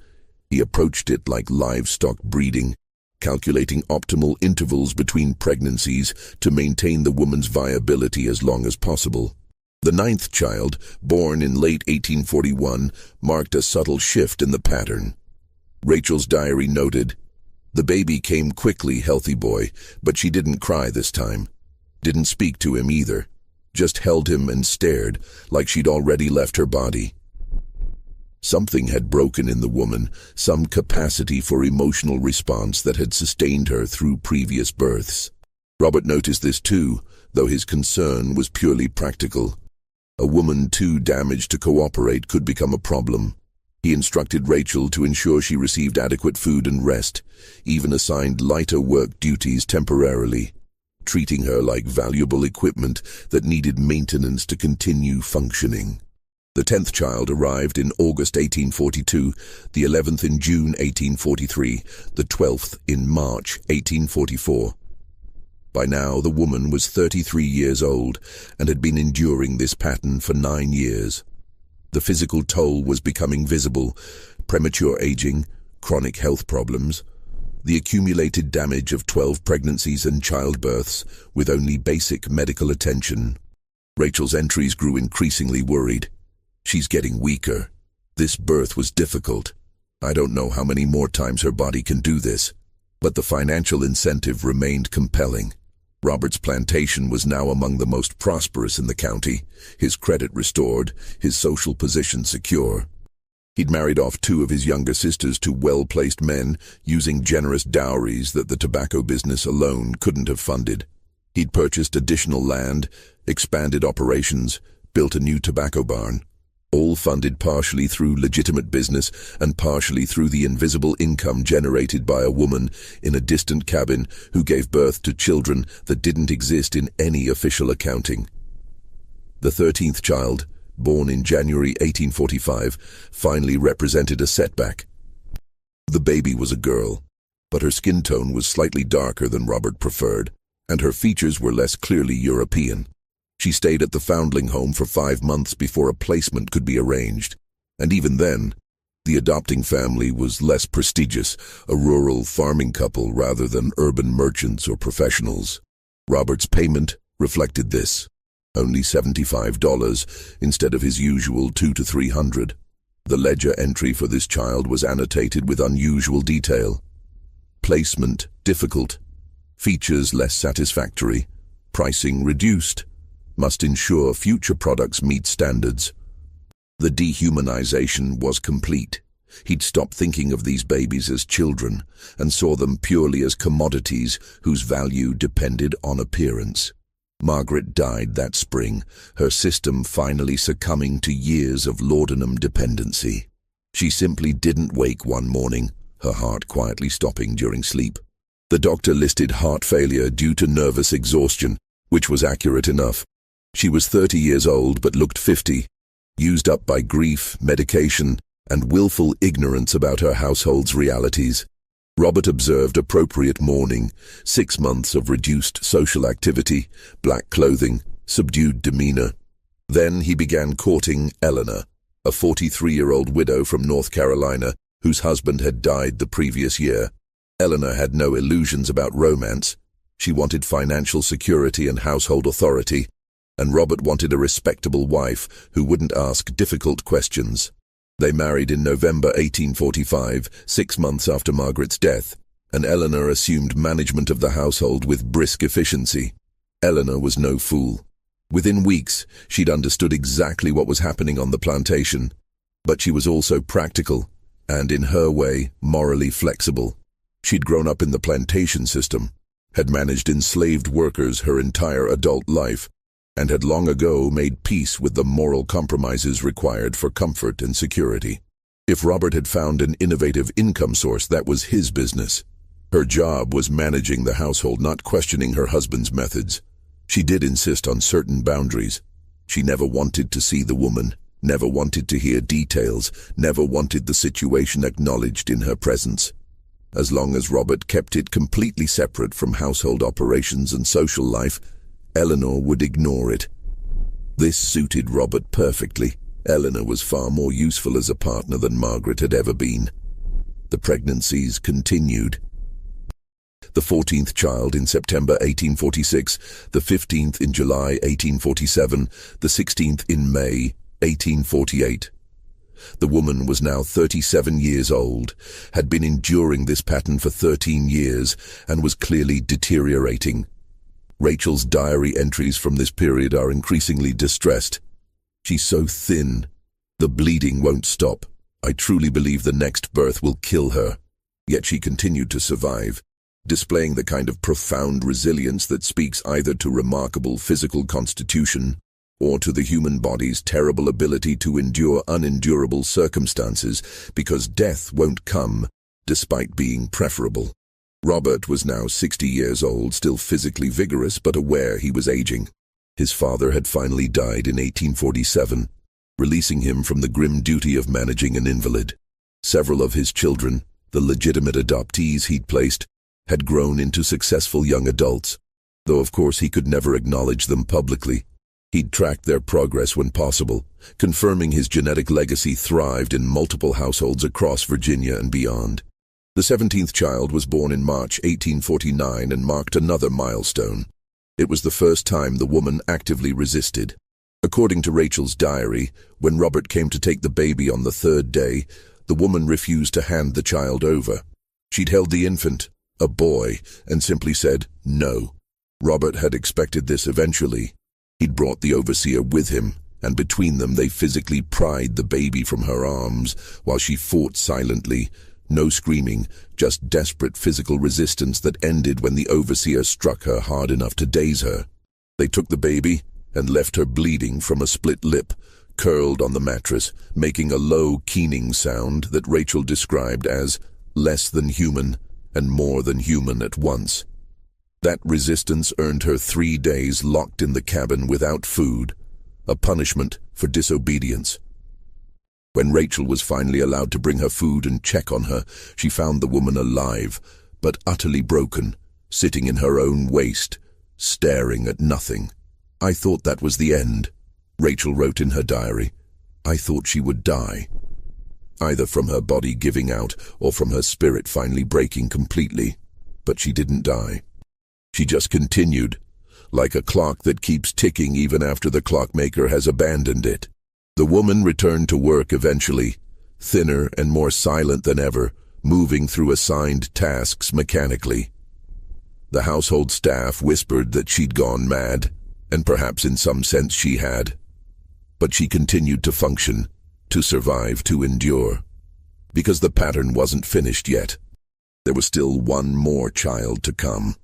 He approached it like livestock breeding, calculating optimal intervals between pregnancies to maintain the woman's viability as long as possible. The ninth child, born in late 1841, marked a subtle shift in the pattern. Rachel's diary noted, "The baby came quickly, healthy boy, but she didn't cry this time. Didn't speak to him either. Just held him and stared, like she'd already left her body." Something had broken in the woman, some capacity for emotional response that had sustained her through previous births. Robert noticed this too, though his concern was purely practical. A woman too damaged to cooperate could become a problem. He instructed Rachel to ensure she received adequate food and rest, even assigned lighter work duties temporarily, treating her like valuable equipment that needed maintenance to continue functioning. The 10th child arrived in August 1842, the 11th in June 1843, the 12th in March 1844. By now, the woman was 33 years old and had been enduring this pattern for 9 years. The physical toll was becoming visible: premature aging, chronic health problems, the accumulated damage of 12 pregnancies and childbirths with only basic medical attention. Rachel's entries grew increasingly worried. "She's getting weaker. This birth was difficult. I don't know how many more times her body can do this." But the financial incentive remained compelling. Robert's plantation was now among the most prosperous in the county, his credit restored, his social position secure. He'd married off 2 of his younger sisters to well-placed men, using generous dowries that the tobacco business alone couldn't have funded. He'd purchased additional land, expanded operations, built a new tobacco barn, all funded partially through legitimate business and partially through the invisible income generated by a woman in a distant cabin who gave birth to children that didn't exist in any official accounting. The 13th child, born in January 1845, finally represented a setback. The baby was a girl, but her skin tone was slightly darker than Robert preferred, and her features were less clearly European. She stayed at the foundling home for 5 months before a placement could be arranged, and even then, the adopting family was less prestigious, a rural farming couple rather than urban merchants or professionals. Robert's payment reflected this, only $75 instead of his usual $200 to $300. The ledger entry for this child was annotated with unusual detail. Placement difficult, features less satisfactory, pricing reduced. Must ensure future products meet standards. The dehumanization was complete. He'd stopped thinking of these babies as children and saw them purely as commodities whose value depended on appearance. Margaret died that spring, her system finally succumbing to years of laudanum dependency. She simply didn't wake one morning, her heart quietly stopping during sleep. The doctor listed heart failure due to nervous exhaustion, which was accurate enough. She was 30 years old but looked 50, used up by grief, medication, and willful ignorance about her household's realities. Robert observed appropriate mourning, 6 months of reduced social activity, black clothing, subdued demeanor. Then he began courting Eleanor, a 43-year-old widow from North Carolina whose husband had died the previous year. Eleanor had no illusions about romance. She wanted financial security and household authority, and Robert wanted a respectable wife who wouldn't ask difficult questions. They married in November 1845, 6 months after Margaret's death, and Eleanor assumed management of the household with brisk efficiency. Eleanor was no fool. Within weeks, she'd understood exactly what was happening on the plantation, but she was also practical, and in her way, morally flexible. She'd grown up in the plantation system, had managed enslaved workers her entire adult life, and had long ago made peace with the moral compromises required for comfort and security. If Robert had found an innovative income source, that was his business. Her job was managing the household, not questioning her husband's methods. She did insist on certain boundaries. She never wanted to see the woman, never wanted to hear details, never wanted the situation acknowledged in her presence. As long as Robert kept it completely separate from household operations and social life, Eleanor would ignore it. This suited Robert perfectly. Eleanor was far more useful as a partner than Margaret had ever been. The pregnancies continued. The 14th child in September 1846, the 15th in July 1847, the 16th in May 1848. The woman was now 37 years old, had been enduring this pattern for 13 years, and was clearly deteriorating. Rachel's diary entries from this period are increasingly distressed. She's so thin. The bleeding won't stop. I truly believe the next birth will kill her. Yet she continued to survive, displaying the kind of profound resilience that speaks either to remarkable physical constitution or to the human body's terrible ability to endure unendurable circumstances, because death won't come despite being preferable. Robert was now 60 years old, still physically vigorous but aware he was aging. His father had finally died in 1847, releasing him from the grim duty of managing an invalid. Several of his children, the legitimate adoptees he'd placed, had grown into successful young adults, though of course he could never acknowledge them publicly. He'd tracked their progress when possible, confirming his genetic legacy thrived in multiple households across Virginia and beyond. The 17th child was born in March 1849 and marked another milestone. It was the first time the woman actively resisted. According to Rachel's diary, when Robert came to take the baby on the 3rd day, the woman refused to hand the child over. She'd held the infant, a boy, and simply said no. Robert had expected this eventually. He'd brought the overseer with him, and between them they physically pried the baby from her arms while she fought silently. No screaming, just desperate physical resistance that ended when the overseer struck her hard enough to daze her. They took the baby and left her bleeding from a split lip, curled on the mattress, making a low, keening sound that Rachel described as less than human and more than human at once. That resistance earned her 3 days locked in the cabin without food, a punishment for disobedience. When Rachel was finally allowed to bring her food and check on her, she found the woman alive, but utterly broken, sitting in her own waste, staring at nothing. I thought that was the end, Rachel wrote in her diary. I thought she would die, either from her body giving out or from her spirit finally breaking completely. But she didn't die. She just continued, like a clock that keeps ticking even after the clockmaker has abandoned it. The woman returned to work eventually, thinner and more silent than ever, moving through assigned tasks mechanically. The household staff whispered that she'd gone mad, and perhaps in some sense she had. But she continued to function, to survive, to endure. Because the pattern wasn't finished yet. There was still one more child to come.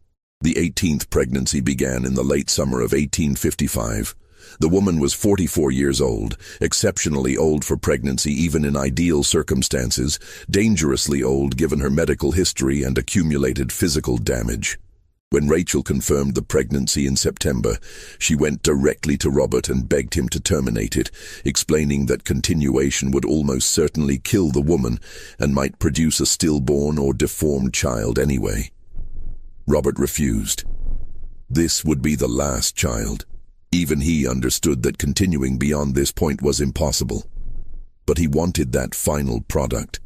The 18th pregnancy began in the late summer of 1855. The woman was 44 years old, exceptionally old for pregnancy even in ideal circumstances, dangerously old given her medical history and accumulated physical damage. When Rachel confirmed the pregnancy in September, she went directly to Robert and begged him to terminate it, explaining that continuation would almost certainly kill the woman and might produce a stillborn or deformed child anyway. Robert refused. This would be the last child. Even he understood that continuing beyond this point was impossible. But he wanted that final product.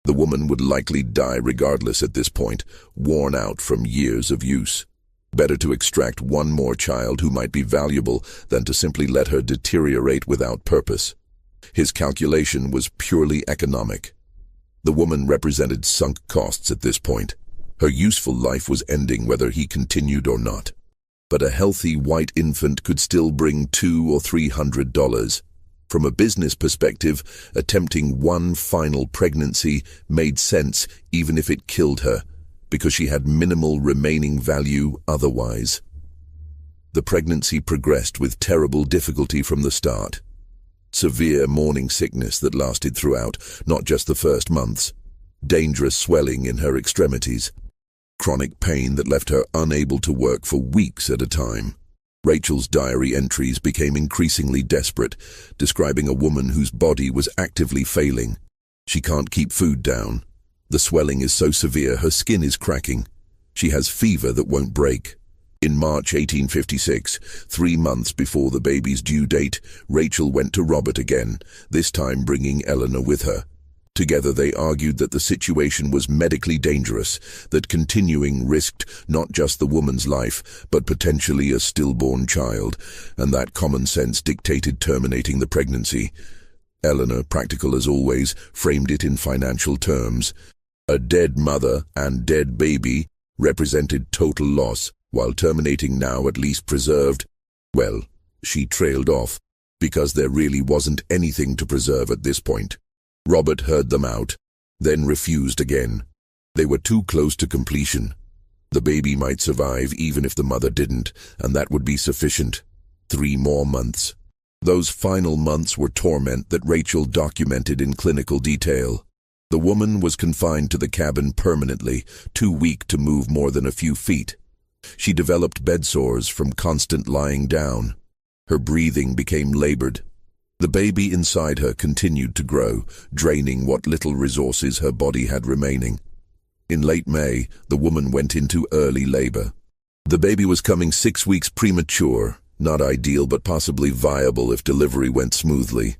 The woman would likely die regardless at this point, worn out from years of use. Better to extract one more child who might be valuable than to simply let her deteriorate without purpose. His calculation was purely economic. The woman represented sunk costs at this point. Her useful life was ending whether he continued or not. But a healthy white infant could still bring $200 or $300. From a business perspective, attempting one final pregnancy made sense even if it killed her, because she had minimal remaining value otherwise. The pregnancy progressed with terrible difficulty from the start. Severe morning sickness that lasted throughout, not just the first months. Dangerous swelling in her extremities. Chronic pain that left her unable to work for weeks at a time. Rachel's diary entries became increasingly desperate, describing a woman whose body was actively failing. She can't keep food down. The swelling is so severe her skin is cracking. She has fever that won't break. In March 1856, 3 months before the baby's due date, Rachel went to Robert again, this time bringing Eleanor with her. Together they argued that the situation was medically dangerous, that continuing risked not just the woman's life, but potentially a stillborn child, and that common sense dictated terminating the pregnancy. Eleanor, practical as always, framed it in financial terms. A dead mother and dead baby represented total loss, while terminating now at least preserved. Well, she trailed off, because there really wasn't anything to preserve at this point. Robert heard them out, then refused again. They were too close to completion. The baby might survive even if the mother didn't, and that would be sufficient. 3 more months. Those final months were torment that Rachel documented in clinical detail. The woman was confined to the cabin permanently, too weak to move more than a few feet. She developed bed sores from constant lying down. Her breathing became labored. The baby inside her continued to grow, draining what little resources her body had remaining. In late May, the woman went into early labor. The baby was coming 6 weeks premature, not ideal but possibly viable if delivery went smoothly.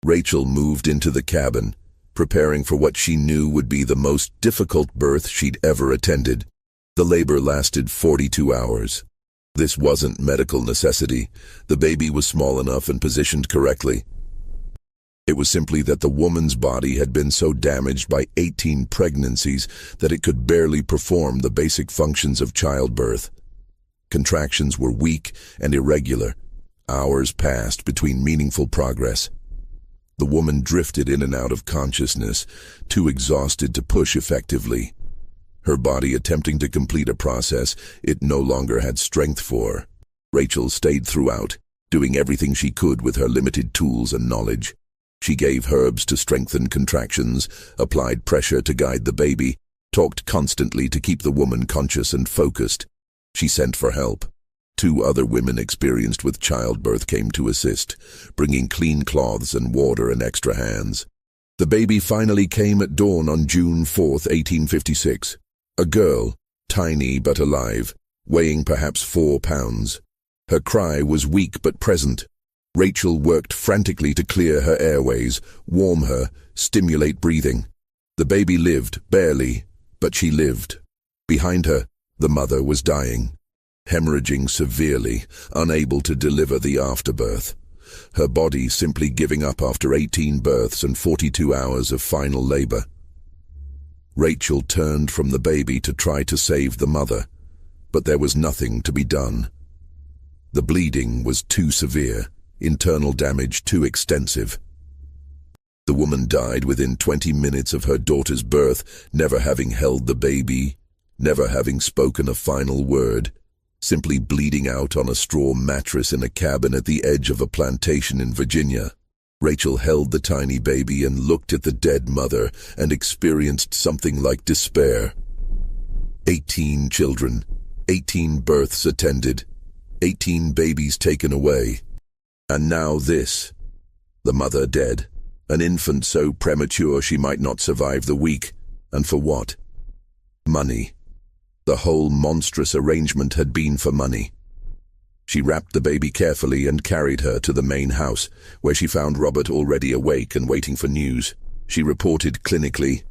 Rachel moved into the cabin, preparing for what she knew would be the most difficult birth she'd ever attended. The labor lasted 42 hours. This wasn't medical necessity. The baby was small enough and positioned correctly. It was simply that the woman's body had been so damaged by 18 pregnancies that it could barely perform the basic functions of childbirth. Contractions were weak and irregular. Hours passed between meaningful progress. The woman drifted in and out of consciousness, too exhausted to push effectively. Her body attempting to complete a process it no longer had strength for. Rachel stayed throughout, doing everything she could with her limited tools and knowledge. She gave herbs to strengthen contractions, applied pressure to guide the baby, talked constantly to keep the woman conscious and focused. She sent for help. 2 other women experienced with childbirth came to assist, bringing clean cloths and water and extra hands. The baby finally came at dawn on June 4, 1856. A girl, tiny but alive, weighing perhaps 4 pounds. Her cry was weak but present. Rachel worked frantically to clear her airways, warm her, stimulate breathing. The baby lived, barely, but she lived. Behind her, the mother was dying, hemorrhaging severely, unable to deliver the afterbirth. Her body simply giving up after 18 births and 42 hours of final labor. Rachel turned from the baby to try to save the mother, but there was nothing to be done. The bleeding was too severe, internal damage too extensive. The woman died within 20 minutes of her daughter's birth, never having held the baby, never having spoken a final word. simply bleeding out on a straw mattress in a cabin at the edge of a plantation in Virginia. Rachel held the tiny baby and looked at the dead mother and experienced something like despair. 18 children, 18 births attended, 18 babies taken away. And now this. The mother dead, an infant so premature she might not survive the week. And for what? Money. The whole monstrous arrangement had been for money. She wrapped the baby carefully and carried her to the main house, where she found Robert already awake and waiting for news. She reported clinically.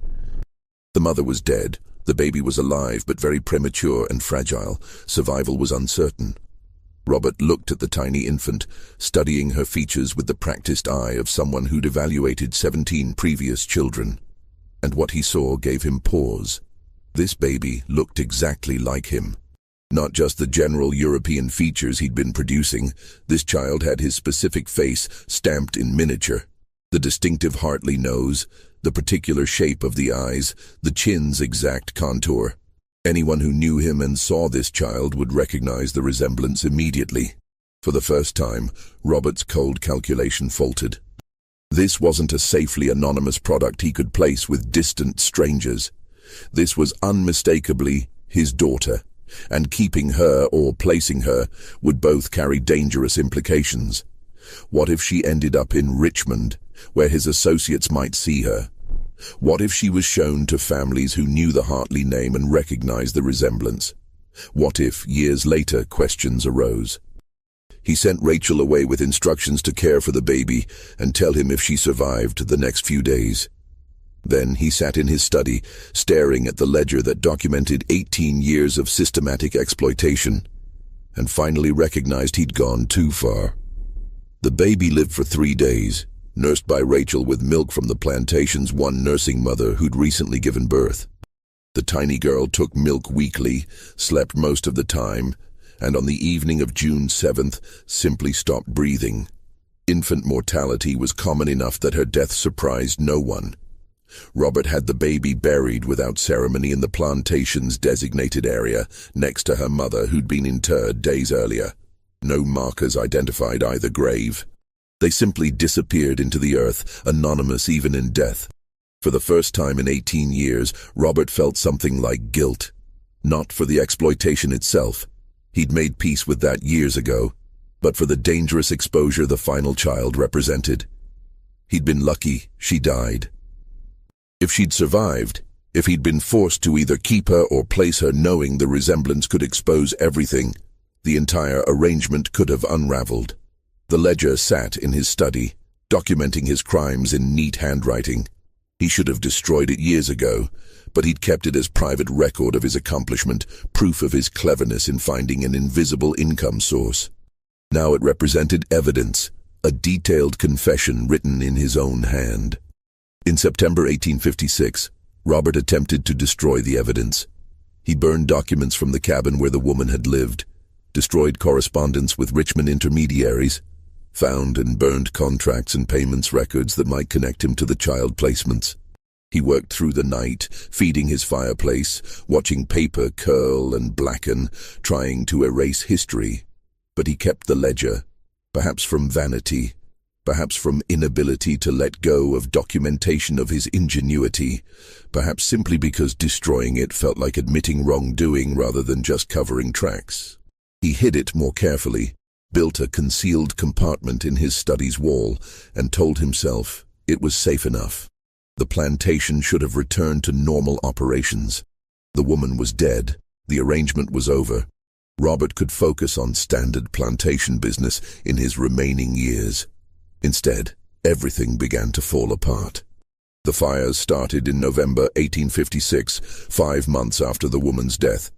The mother was dead. The baby was alive, but very premature and fragile. Survival was uncertain. Robert looked at the tiny infant, studying her features with the practiced eye of someone who'd evaluated 17 previous children. And what he saw gave him pause. This baby looked exactly like him. Not just the general European features he'd been producing, this child had his specific face stamped in miniature. The distinctive Hartley nose, the particular shape of the eyes, the chin's exact contour. Anyone who knew him and saw this child would recognize the resemblance immediately. For the first time, Robert's cold calculation faltered. This wasn't a safely anonymous product he could place with distant strangers. This was unmistakably his daughter, and keeping her or placing her would both carry dangerous implications. What if she ended up in Richmond, where his associates might see her? What if she was shown to families who knew the Hartley name and recognized the resemblance? What if, years later, questions arose? He sent Rachel away with instructions to care for the baby and tell him if she survived the next few days. Then he sat in his study, staring at the ledger that documented 18 years of systematic exploitation, and finally recognized he'd gone too far. The baby lived for 3 days, nursed by Rachel with milk from the Plantation's one nursing mother who'd recently given birth. The tiny girl took milk weekly, slept most of the time, and on the evening of June 7th, simply stopped breathing. Infant mortality was common enough that her death surprised no one. Robert had the baby buried without ceremony in the Plantation's designated area, next to her mother who'd been interred days earlier. No markers identified either grave. They simply disappeared into the earth, anonymous even in death. For the first time in 18 years, Robert felt something like guilt. Not for the exploitation itself. He'd made peace with that years ago, but for the dangerous exposure the final child represented. He'd been lucky she died. If she'd survived, if he'd been forced to either keep her or place her knowing the resemblance could expose everything, the entire arrangement could have unraveled. The ledger sat in his study, documenting his crimes in neat handwriting. He should have destroyed it years ago, but he'd kept it as private record of his accomplishment, proof of his cleverness in finding an invisible income source. Now it represented evidence, a detailed confession written in his own hand. In September 1856, Robert attempted to destroy the evidence. He burned documents from the cabin where the woman had lived, destroyed correspondence with Richmond intermediaries, found and burned contracts and payments records that might connect him to the child placements. He worked through the night, feeding his fireplace, watching paper curl and blacken, trying to erase history. But he kept the ledger, perhaps from vanity, perhaps from inability to let go of documentation of his ingenuity, perhaps simply because destroying it felt like admitting wrongdoing rather than just covering tracks. He hid it more carefully, built a concealed compartment in his study's wall, and told himself it was safe enough. The plantation should have returned to normal operations. The woman was dead. The arrangement was over. Robert could focus on standard plantation business in his remaining years. Instead, everything began to fall apart. The fires started in November 1856, 5 months after the woman's death.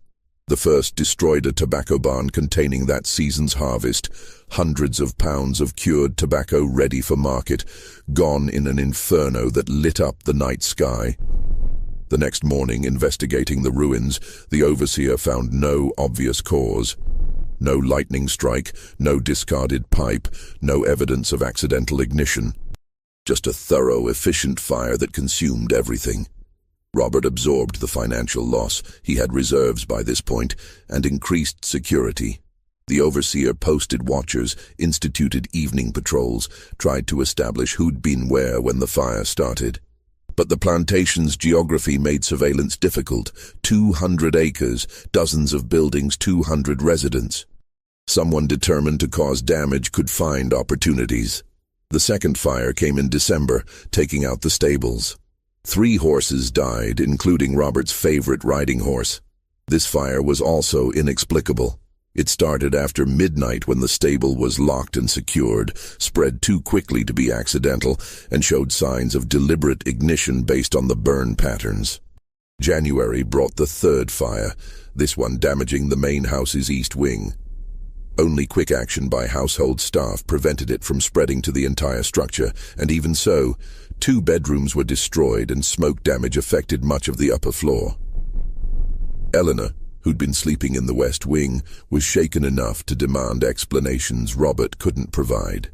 The first destroyed a tobacco barn containing that season's harvest, hundreds of pounds of cured tobacco ready for market, gone in an inferno that lit up the night sky. The next morning, investigating the ruins, the overseer found no obvious cause. No lightning strike, no discarded pipe, no evidence of accidental ignition. Just a thorough, efficient fire that consumed everything. Robert absorbed the financial loss. He had reserves by this point and increased security. The overseer posted watchers, instituted evening patrols, tried to establish who'd been where when the fire started. But the plantation's geography made surveillance difficult. 200 acres, dozens of buildings, 200 residents. Someone determined to cause damage could find opportunities. The second fire came in December, taking out the stables. 3 horses died, including Robert's favorite riding horse. This fire was also inexplicable. It started after midnight when the stable was locked and secured, spread too quickly to be accidental, and showed signs of deliberate ignition based on the burn patterns. January brought the third fire, this one damaging the main house's east wing. Only quick action by household staff prevented it from spreading to the entire structure, and even so, 2 bedrooms were destroyed and smoke damage affected much of the upper floor. Eleanor, who'd been sleeping in the west wing, was shaken enough to demand explanations Robert couldn't provide.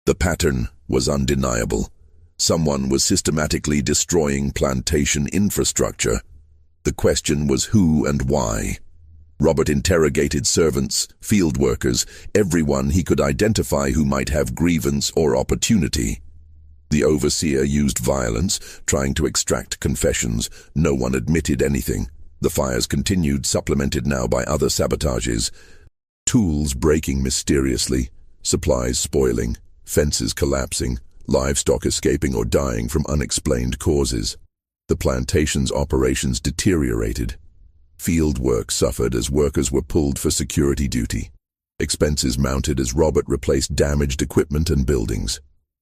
The pattern was undeniable. Someone was systematically destroying plantation infrastructure. The question was who and why. Robert interrogated servants, field workers, everyone he could identify who might have grievance or opportunity. The overseer used violence, trying to extract confessions. No one admitted anything. The fires continued, supplemented now by other sabotages. Tools breaking mysteriously, supplies spoiling, fences collapsing, livestock escaping or dying from unexplained causes. The plantation's operations deteriorated. Field work suffered as workers were pulled for security duty. Expenses mounted as Robert replaced damaged equipment and buildings.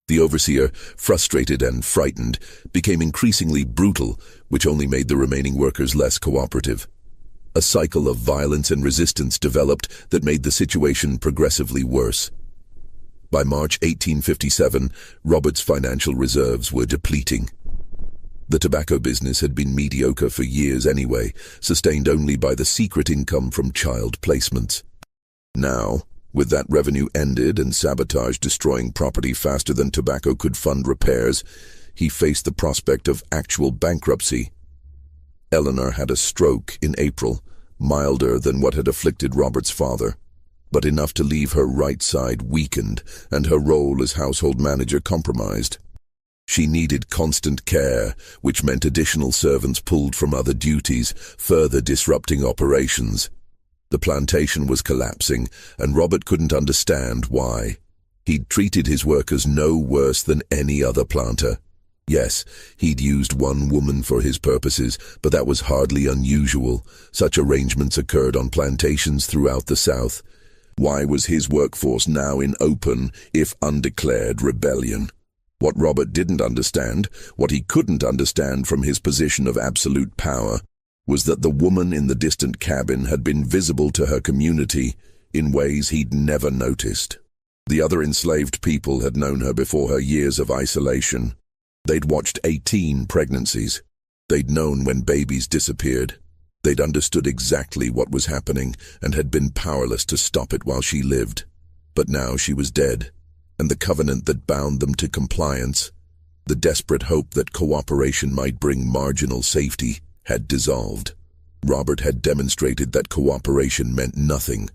The overseer, frustrated and frightened, became increasingly brutal, which only made the remaining workers less cooperative. A cycle of violence and resistance developed that made the situation progressively worse. By March 1857, Robert's financial reserves were depleting. The tobacco business had been mediocre for years anyway, sustained only by the secret income from child placements. Now, with that revenue ended and sabotage destroying property faster than tobacco could fund repairs, he faced the prospect of actual bankruptcy. Eleanor had a stroke in April, milder than what had afflicted Robert's father, but enough to leave her right side weakened and her role as household manager compromised. She needed constant care, which meant additional servants pulled from other duties, further disrupting operations. The plantation was collapsing, and Robert couldn't understand why. He'd treated his workers no worse than any other planter. Yes, he'd used one woman for his purposes, but that was hardly unusual. Such arrangements occurred on plantations throughout the South. Why was his workforce now in open, if undeclared, rebellion? What Robert didn't understand, what he couldn't understand from his position of absolute power, was that the woman in the distant cabin had been visible to her community in ways he'd never noticed. The other enslaved people had known her before her years of isolation. They'd watched 18 pregnancies. They'd known when babies disappeared. They'd understood exactly what was happening and had been powerless to stop it while she lived. But now she was dead, and the covenant that bound them to compliance, the desperate hope that cooperation might bring marginal safety, had dissolved. Robert had demonstrated that cooperation meant nothing.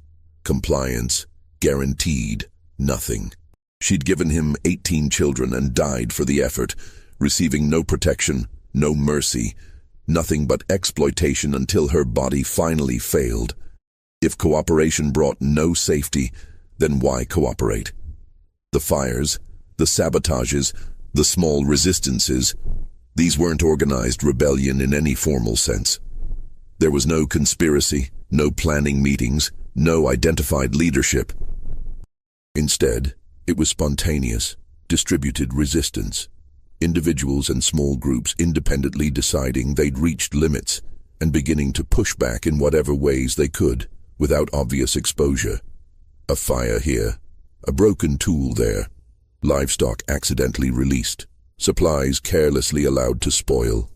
Compliance guaranteed nothing. She'd given him 18 children and died for the effort, receiving no protection, no mercy, nothing but exploitation until her body finally failed. If cooperation brought no safety, then why cooperate? The fires, the sabotages, the small resistances, these weren't organized rebellion in any formal sense. There was no conspiracy, no planning meetings, no identified leadership. Instead, it was spontaneous, distributed resistance. Individuals and small groups independently deciding they'd reached limits and beginning to push back in whatever ways they could, without obvious exposure. A fire here, a broken tool there, livestock accidentally released, supplies carelessly allowed to spoil.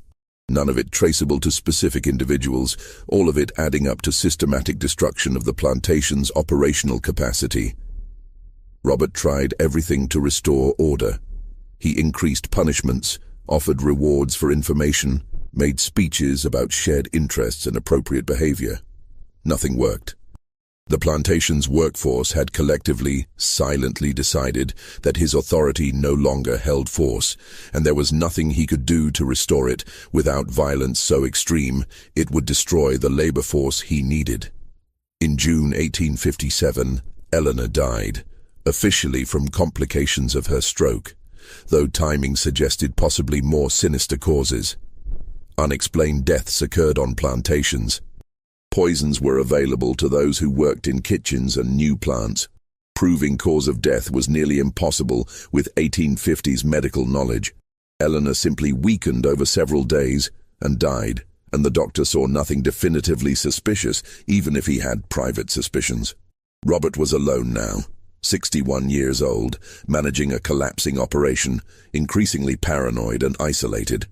None of it traceable to specific individuals, all of it adding up to systematic destruction of the plantation's operational capacity. Robert tried everything to restore order. He increased punishments, offered rewards for information, made speeches about shared interests and appropriate behavior. Nothing worked. The plantation's workforce had collectively, silently decided that his authority no longer held force, and there was nothing he could do to restore it without violence so extreme it would destroy the labor force he needed. In June 1857, Eleanor died, officially from complications of her stroke, though timing suggested possibly more sinister causes. Unexplained deaths occurred on plantations. Poisons were available to those who worked in kitchens and knew plants. Proving cause of death was nearly impossible with 1850s medical knowledge. Eleanor simply weakened over several days and died, and the doctor saw nothing definitively suspicious, even if he had private suspicions. Robert was alone now, 61 years old, managing a collapsing operation, increasingly paranoid and isolated.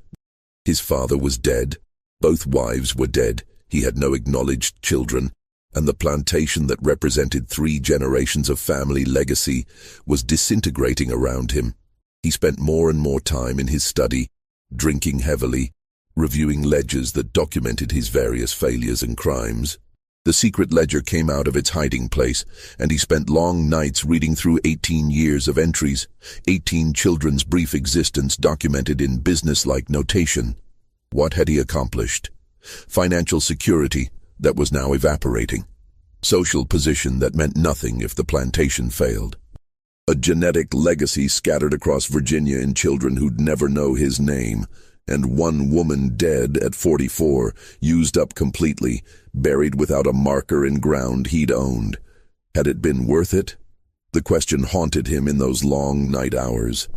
His father was dead. Both wives were dead. He had no acknowledged children, and the plantation that represented 3 generations of family legacy was disintegrating around him. He spent more and more time in his study, drinking heavily, reviewing ledgers that documented his various failures and crimes. The secret ledger came out of its hiding place, and he spent long nights reading through 18 years of entries, 18 children's brief existence documented in business-like notation. What had he accomplished? Financial security that was now evaporating. Social position that meant nothing if the plantation failed. A genetic legacy scattered across Virginia in children who'd never know his name. And one woman dead at 44, used up completely, buried without a marker in ground he'd owned. Had it been worth it? The question haunted him in those long night hours.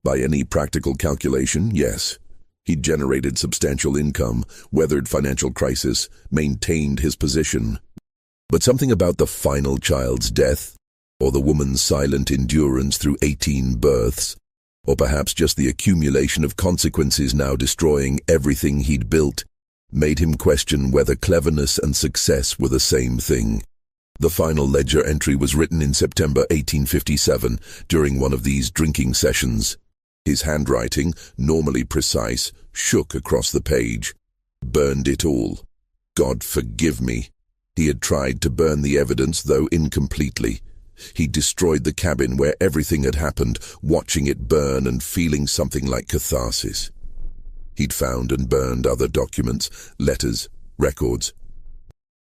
By any practical calculation, yes. He'd generated substantial income, weathered financial crisis, maintained his position. But something about the final child's death, or the woman's silent endurance through 18 births, or perhaps just the accumulation of consequences now destroying everything he'd built, made him question whether cleverness and success were the same thing. The final ledger entry was written in September 1857 during one of these drinking sessions. His handwriting, normally precise, shook across the page. Burned it all. God forgive me. He had tried to burn the evidence, though incompletely. He destroyed the cabin where everything had happened, watching it burn and feeling something like catharsis. He'd found and burned other documents, letters, records.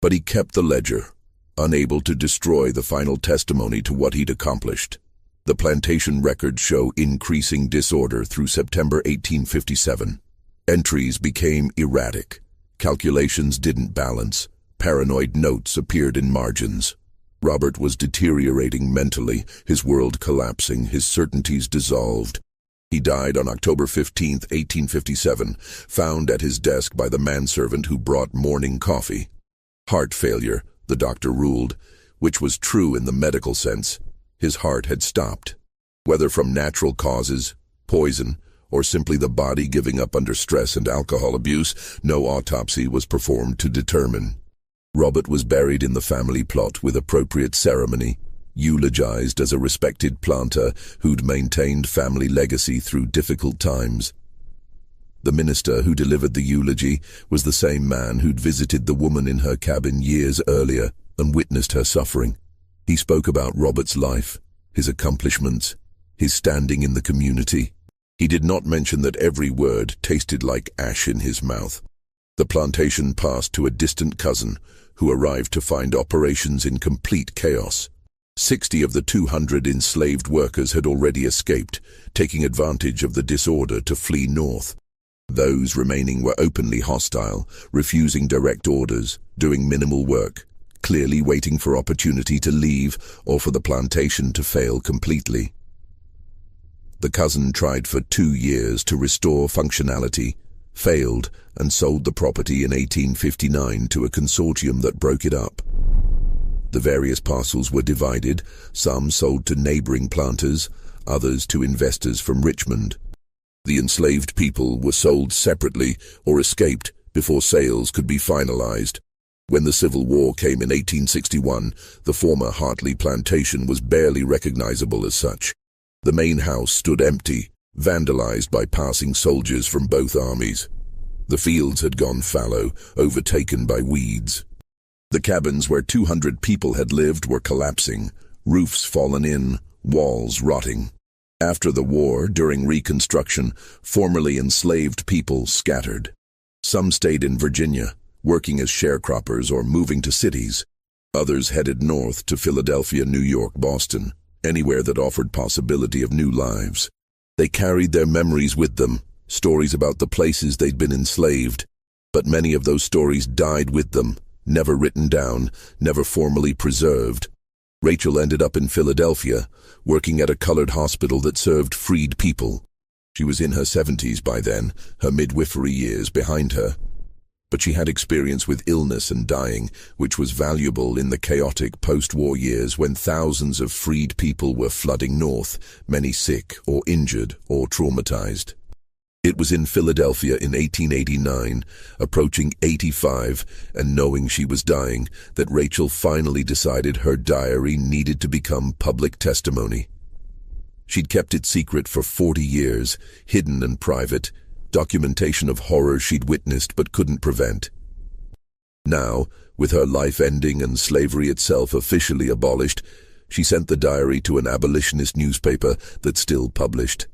But he kept the ledger, unable to destroy the final testimony to what he'd accomplished. The plantation records show increasing disorder through September 1857. Entries became erratic. Calculations didn't balance. Paranoid notes appeared in margins. Robert was deteriorating mentally, his world collapsing, his certainties dissolved. He died on October 15, 1857, found at his desk by the manservant who brought morning coffee. Heart failure, the doctor ruled, which was true in the medical sense. His heart had stopped. Whether from natural causes, poison, or simply the body giving up under stress and alcohol abuse, no autopsy was performed to determine. Robert was buried in the family plot with appropriate ceremony, eulogized as a respected planter who'd maintained family legacy through difficult times. The minister who delivered the eulogy was the same man who'd visited the woman in her cabin years earlier and witnessed her suffering. He spoke about Robert's life, his accomplishments, his standing in the community. He did not mention that every word tasted like ash in his mouth. The plantation passed to a distant cousin, who arrived to find operations in complete chaos. 60 of the 200 enslaved workers had already escaped, taking advantage of the disorder to flee north. Those remaining were openly hostile, refusing direct orders, doing minimal work, clearly waiting for opportunity to leave or for the plantation to fail completely. The cousin tried for 2 years to restore functionality, failed, and sold the property in 1859 to a consortium that broke it up. The various parcels were divided, some sold to neighboring planters, others to investors from Richmond. The enslaved people were sold separately or escaped before sales could be finalized. When the Civil War came in 1861, the former Hartley plantation was barely recognizable as such. The main house stood empty, vandalized by passing soldiers from both armies. The fields had gone fallow, overtaken by weeds. The cabins where 200 people had lived were collapsing, roofs fallen in, walls rotting. After the war, during Reconstruction, formerly enslaved people scattered. Some stayed in Virginia, working as sharecroppers or moving to cities. Others headed north to Philadelphia, New York, Boston, anywhere that offered possibility of new lives. They carried their memories with them, stories about the places they'd been enslaved. But many of those stories died with them, never written down, never formally preserved. Rachel ended up in Philadelphia, working at a colored hospital that served freed people. She was in her 70s by then, her midwifery years behind her. But she had experience with illness and dying, which was valuable in the chaotic post-war years when thousands of freed people were flooding north, many sick or injured or traumatized. It was in Philadelphia in 1889, approaching 85 and knowing she was dying, that Rachel finally decided her diary needed to become public testimony. She'd kept it secret for 40 years, hidden and private, documentation of horror she'd witnessed but couldn't prevent. Now, with her life ending and slavery itself officially abolished, she sent the diary to an abolitionist newspaper that still published.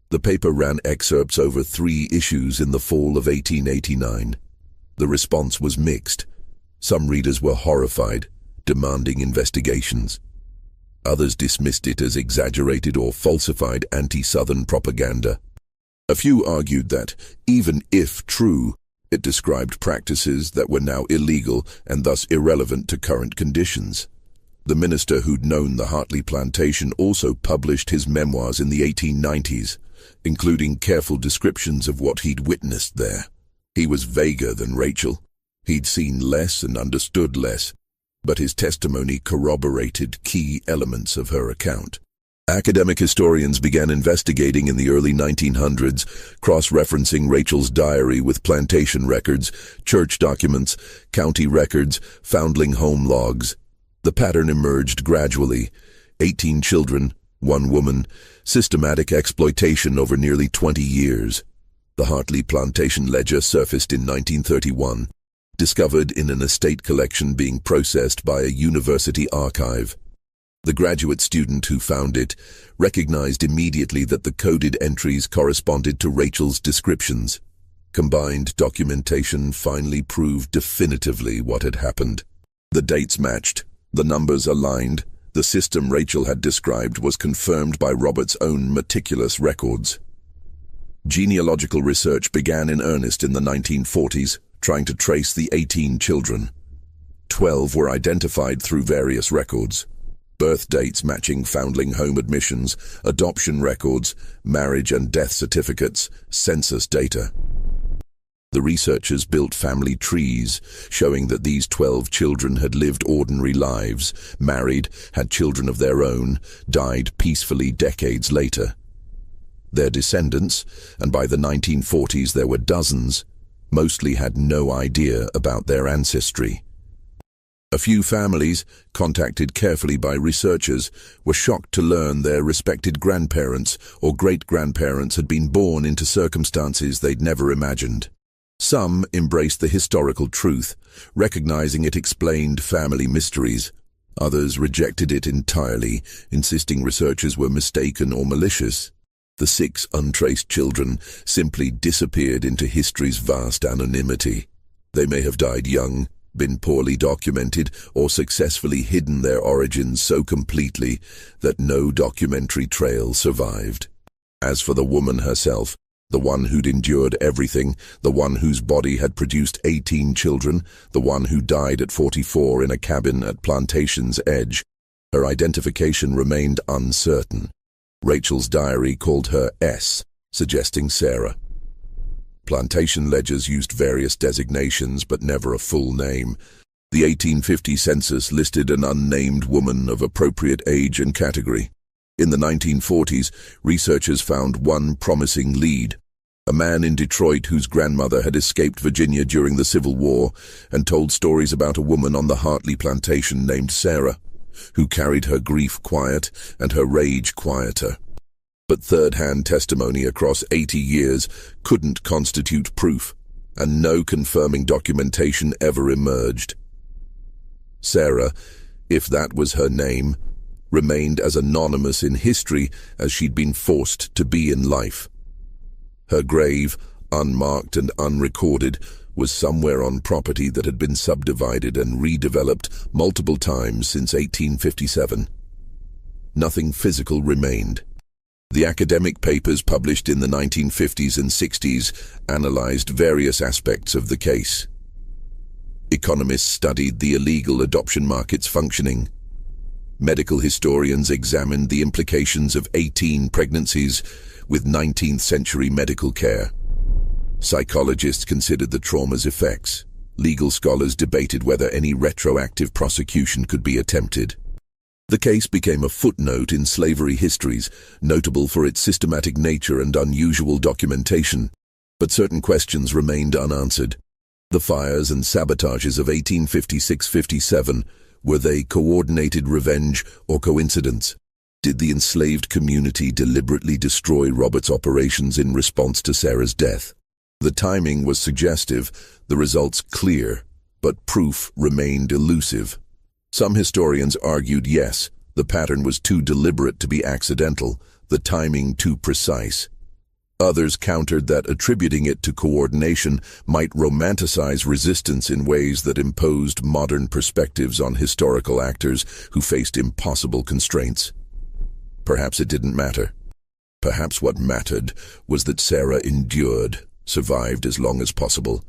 The paper ran excerpts over 3 issues in the fall of 1889. The response was mixed. Some readers were horrified, demanding investigations. Others dismissed it as exaggerated or falsified anti-Southern propaganda. A few argued that, even if true, it described practices that were now illegal and thus irrelevant to current conditions. The minister who'd known the Hartley Plantation also published his memoirs in the 1890s, including careful descriptions of what he'd witnessed there. He was vaguer than Rachel. He'd seen less and understood less, but his testimony corroborated key elements of her account. Academic historians began investigating in the early 1900s, cross-referencing Rachel's diary with plantation records, church documents, county records, foundling home logs. The pattern emerged gradually: 18 children, 1 woman, systematic exploitation over nearly 20 years. The Hartley Plantation ledger surfaced in 1931, discovered in an estate collection being processed by a university archive. The graduate student who found it recognized immediately that the coded entries corresponded to Rachel's descriptions. Combined documentation finally proved definitively what had happened. The dates matched, the numbers aligned. The system Rachel had described was confirmed by Robert's own meticulous records. Genealogical research began in earnest in the 1940s, trying to trace the 18 children. 12 were identified through various records: birth dates matching foundling home admissions, adoption records, marriage and death certificates, census data. The researchers built family trees, showing that these 12 children had lived ordinary lives, married, had children of their own, died peacefully decades later. Their descendants, and by the 1940s there were dozens, mostly had no idea about their ancestry. A few families, contacted carefully by researchers, were shocked to learn their respected grandparents or great-grandparents had been born into circumstances they'd never imagined. Some embraced the historical truth, recognizing it explained family mysteries. Others rejected it entirely, insisting researchers were mistaken or malicious. The 6 untraced children simply disappeared into history's vast anonymity. They may have died young, been poorly documented, or successfully hidden their origins so completely that no documentary trail survived. As for the woman herself, the one who'd endured everything, the one whose body had produced 18 children, the one who died at 44 in a cabin at Plantation's edge, her identification remained uncertain. Rachel's diary called her S, suggesting Sarah. Plantation ledgers used various designations but never a full name. The 1850 census listed an unnamed woman of appropriate age and category. In the 1940s, researchers found one promising lead: a man in Detroit whose grandmother had escaped Virginia during the Civil War and told stories about a woman on the Hartley Plantation named Sarah, who carried her grief quiet and her rage quieter. But third-hand testimony across 80 years couldn't constitute proof, and no confirming documentation ever emerged. Sarah, if that was her name, remained as anonymous in history as she'd been forced to be in life. Her grave, unmarked and unrecorded, was somewhere on property that had been subdivided and redeveloped multiple times since 1857. Nothing physical remained. The academic papers published in the 1950s and 60s analyzed various aspects of the case. Economists studied the illegal adoption market's functioning. Medical historians examined the implications of 18 pregnancies with 19th-century medical care. Psychologists considered the trauma's effects. Legal scholars debated whether any retroactive prosecution could be attempted. The case became a footnote in slavery histories, notable for its systematic nature and unusual documentation, but certain questions remained unanswered. The fires and sabotages of 1856-57, were they coordinated revenge or coincidence? Did the enslaved community deliberately destroy Robert's operations in response to Sarah's death? The timing was suggestive, the results clear, but proof remained elusive. Some historians argued yes, the pattern was too deliberate to be accidental, the timing too precise. Others countered that attributing it to coordination might romanticize resistance in ways that imposed modern perspectives on historical actors who faced impossible constraints. Perhaps it didn't matter. Perhaps what mattered was that Sarah endured, survived as long as possible,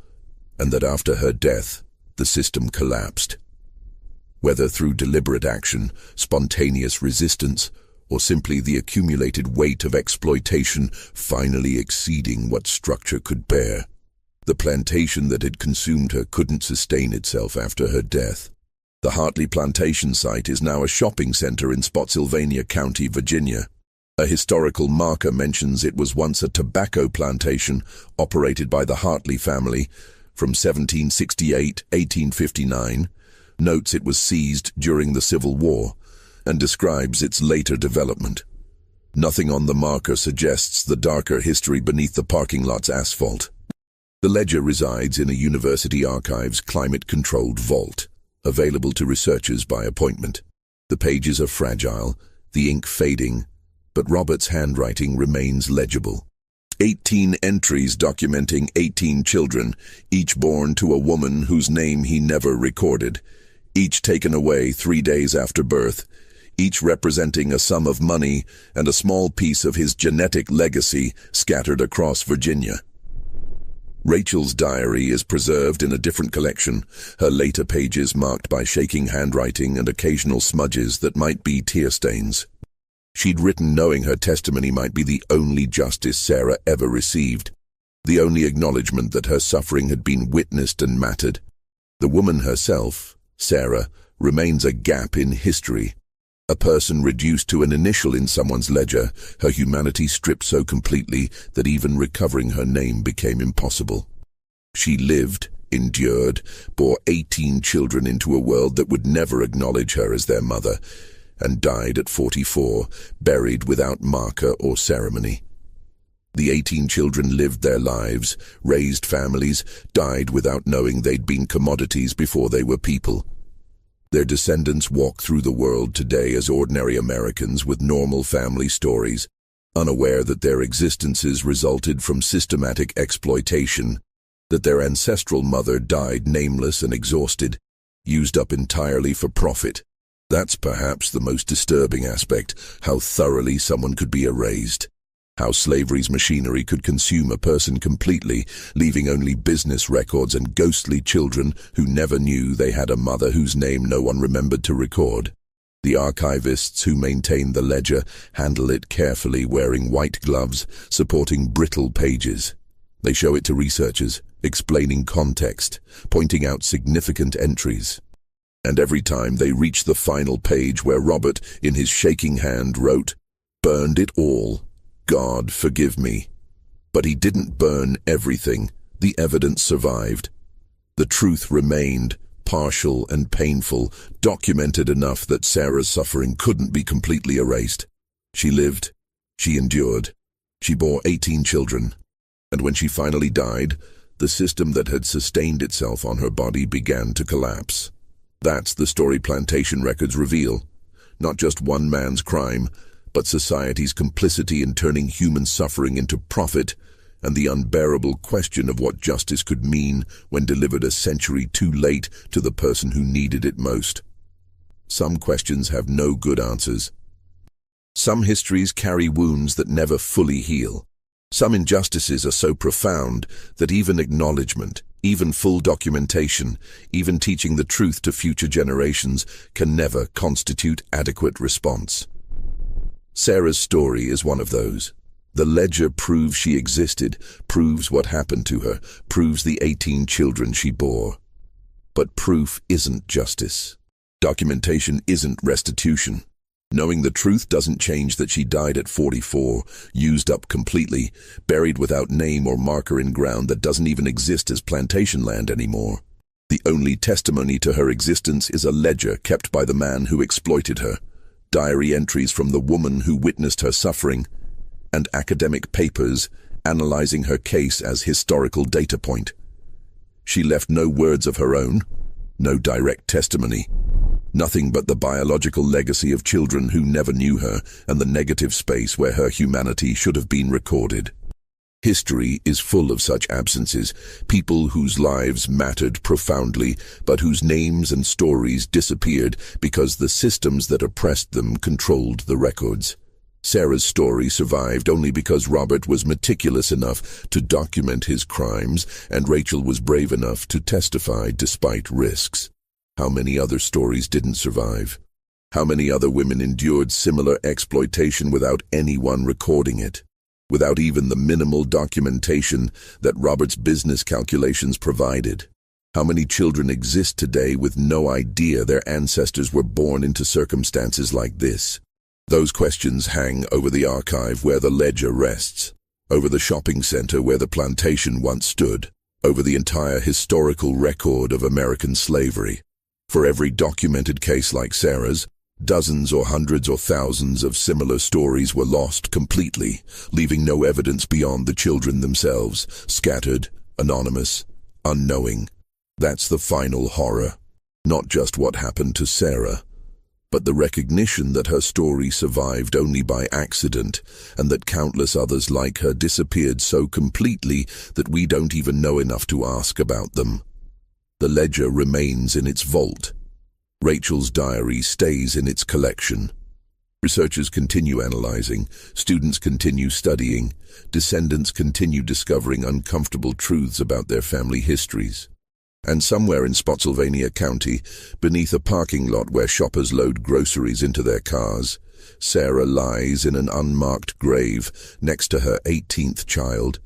and that after her death, the system collapsed. Whether through deliberate action, spontaneous resistance, or simply the accumulated weight of exploitation finally exceeding what structure could bear, the plantation that had consumed her couldn't sustain itself after her death. The Hartley Plantation site is now a shopping center in Spotsylvania County, Virginia. A historical marker mentions it was once a tobacco plantation operated by the Hartley family from 1768-1859, notes it was seized during the Civil War, and describes its later development. Nothing on the marker suggests the darker history beneath the parking lot's asphalt. The ledger resides in a university archive's climate-controlled vault, available to researchers by appointment. The pages are fragile, the ink fading, but Robert's handwriting remains legible. 18 entries documenting 18 children, each born to a woman whose name he never recorded, each taken away 3 days after birth, each representing a sum of money and a small piece of his genetic legacy scattered across Virginia. Rachel's diary is preserved in a different collection, her later pages marked by shaking handwriting and occasional smudges that might be tear stains. She'd written knowing her testimony might be the only justice Sarah ever received, the only acknowledgement that her suffering had been witnessed and mattered. The woman herself, Sarah, remains a gap in history. A person reduced to an initial in someone's ledger, her humanity stripped so completely that even recovering her name became impossible. She lived, endured, bore 18 children into a world that would never acknowledge her as their mother, and died at 44, buried without marker or ceremony. The 18 children lived their lives, raised families, died without knowing they'd been commodities before they were people. Their descendants walk through the world today as ordinary Americans with normal family stories, unaware that their existences resulted from systematic exploitation, that their ancestral mother died nameless and exhausted, used up entirely for profit. That's perhaps the most disturbing aspect, how thoroughly someone could be erased. How slavery's machinery could consume a person completely, leaving only business records and ghostly children who never knew they had a mother whose name no one remembered to record. The archivists who maintain the ledger handle it carefully, wearing white gloves, supporting brittle pages. They show it to researchers, explaining context, pointing out significant entries. And every time they reach the final page where Robert, in his shaking hand, wrote, "Burned it all. God forgive me." But he didn't burn everything. The evidence survived. The truth remained, partial and painful, documented enough that Sarah's suffering couldn't be completely erased. She lived. She endured. She bore 18 children. And when she finally died, The system that had sustained itself on her body began to collapse. That's the story Plantation records reveal. Not just one man's crime, but society's complicity in turning human suffering into profit, and the unbearable question of what justice could mean when delivered a century too late to the person who needed it most. Some questions have no good answers. Some histories carry wounds that never fully heal. Some injustices are so profound that even acknowledgement, even full documentation, even teaching the truth to future generations can never constitute adequate response. Sarah's story is one of those. The ledger proves she existed, proves what happened to her, proves the 18 children she bore. But proof isn't justice. Documentation isn't restitution. Knowing the truth doesn't change that she died at 44, used up completely, buried without name or marker in ground that doesn't even exist as plantation land anymore. The only testimony to her existence is a ledger kept by the man who exploited her, diary entries from the woman who witnessed her suffering, and academic papers analyzing her case as historical data point. She left no words of her own, no direct testimony, nothing but the biological legacy of children who never knew her and the negative space where her humanity should have been recorded. History is full of such absences, people whose lives mattered profoundly, but whose names and stories disappeared because the systems that oppressed them controlled the records. Sarah's story survived only because Robert was meticulous enough to document his crimes and Rachel was brave enough to testify despite risks. How many other stories didn't survive? How many other women endured similar exploitation without anyone recording it? Without even the minimal documentation that Robert's business calculations provided? How many children exist today with no idea their ancestors were born into circumstances like this? Those questions hang over the archive where the ledger rests, over the shopping center where the plantation once stood, over the entire historical record of American slavery. For every documented case like Sarah's, dozens or hundreds or thousands of similar stories were lost completely, leaving no evidence beyond the children themselves, scattered, anonymous, unknowing. That's the final horror. Not just what happened to Sarah, but the recognition that her story survived only by accident, and that countless others like her disappeared so completely that we don't even know enough to ask about them. The ledger remains in its vault. Rachel's diary stays in its collection. Researchers continue analyzing, students continue studying, descendants continue discovering uncomfortable truths about their family histories. And somewhere in Spotsylvania County, beneath a parking lot where shoppers load groceries into their cars, Sarah lies in an unmarked grave next to her 18th child,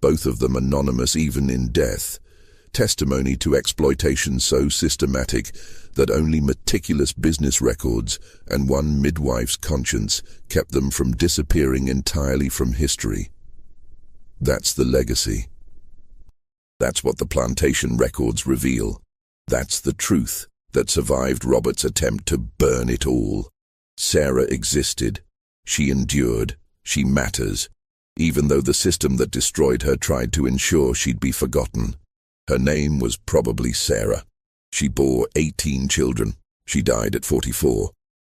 both of them anonymous even in death, testimony to exploitation so systematic that only meticulous business records and one midwife's conscience kept them from disappearing entirely from history. That's the legacy. That's what the plantation records reveal. That's the truth that survived Robert's attempt to burn it all. Sarah existed. She endured. She matters, even though the system that destroyed her tried to ensure she'd be forgotten. Her name was probably Sarah. She bore 18 children. She died at 44.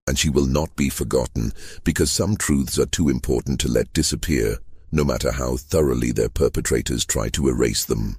And she will not be forgotten because some truths are too important to let disappear, no matter how thoroughly their perpetrators try to erase them.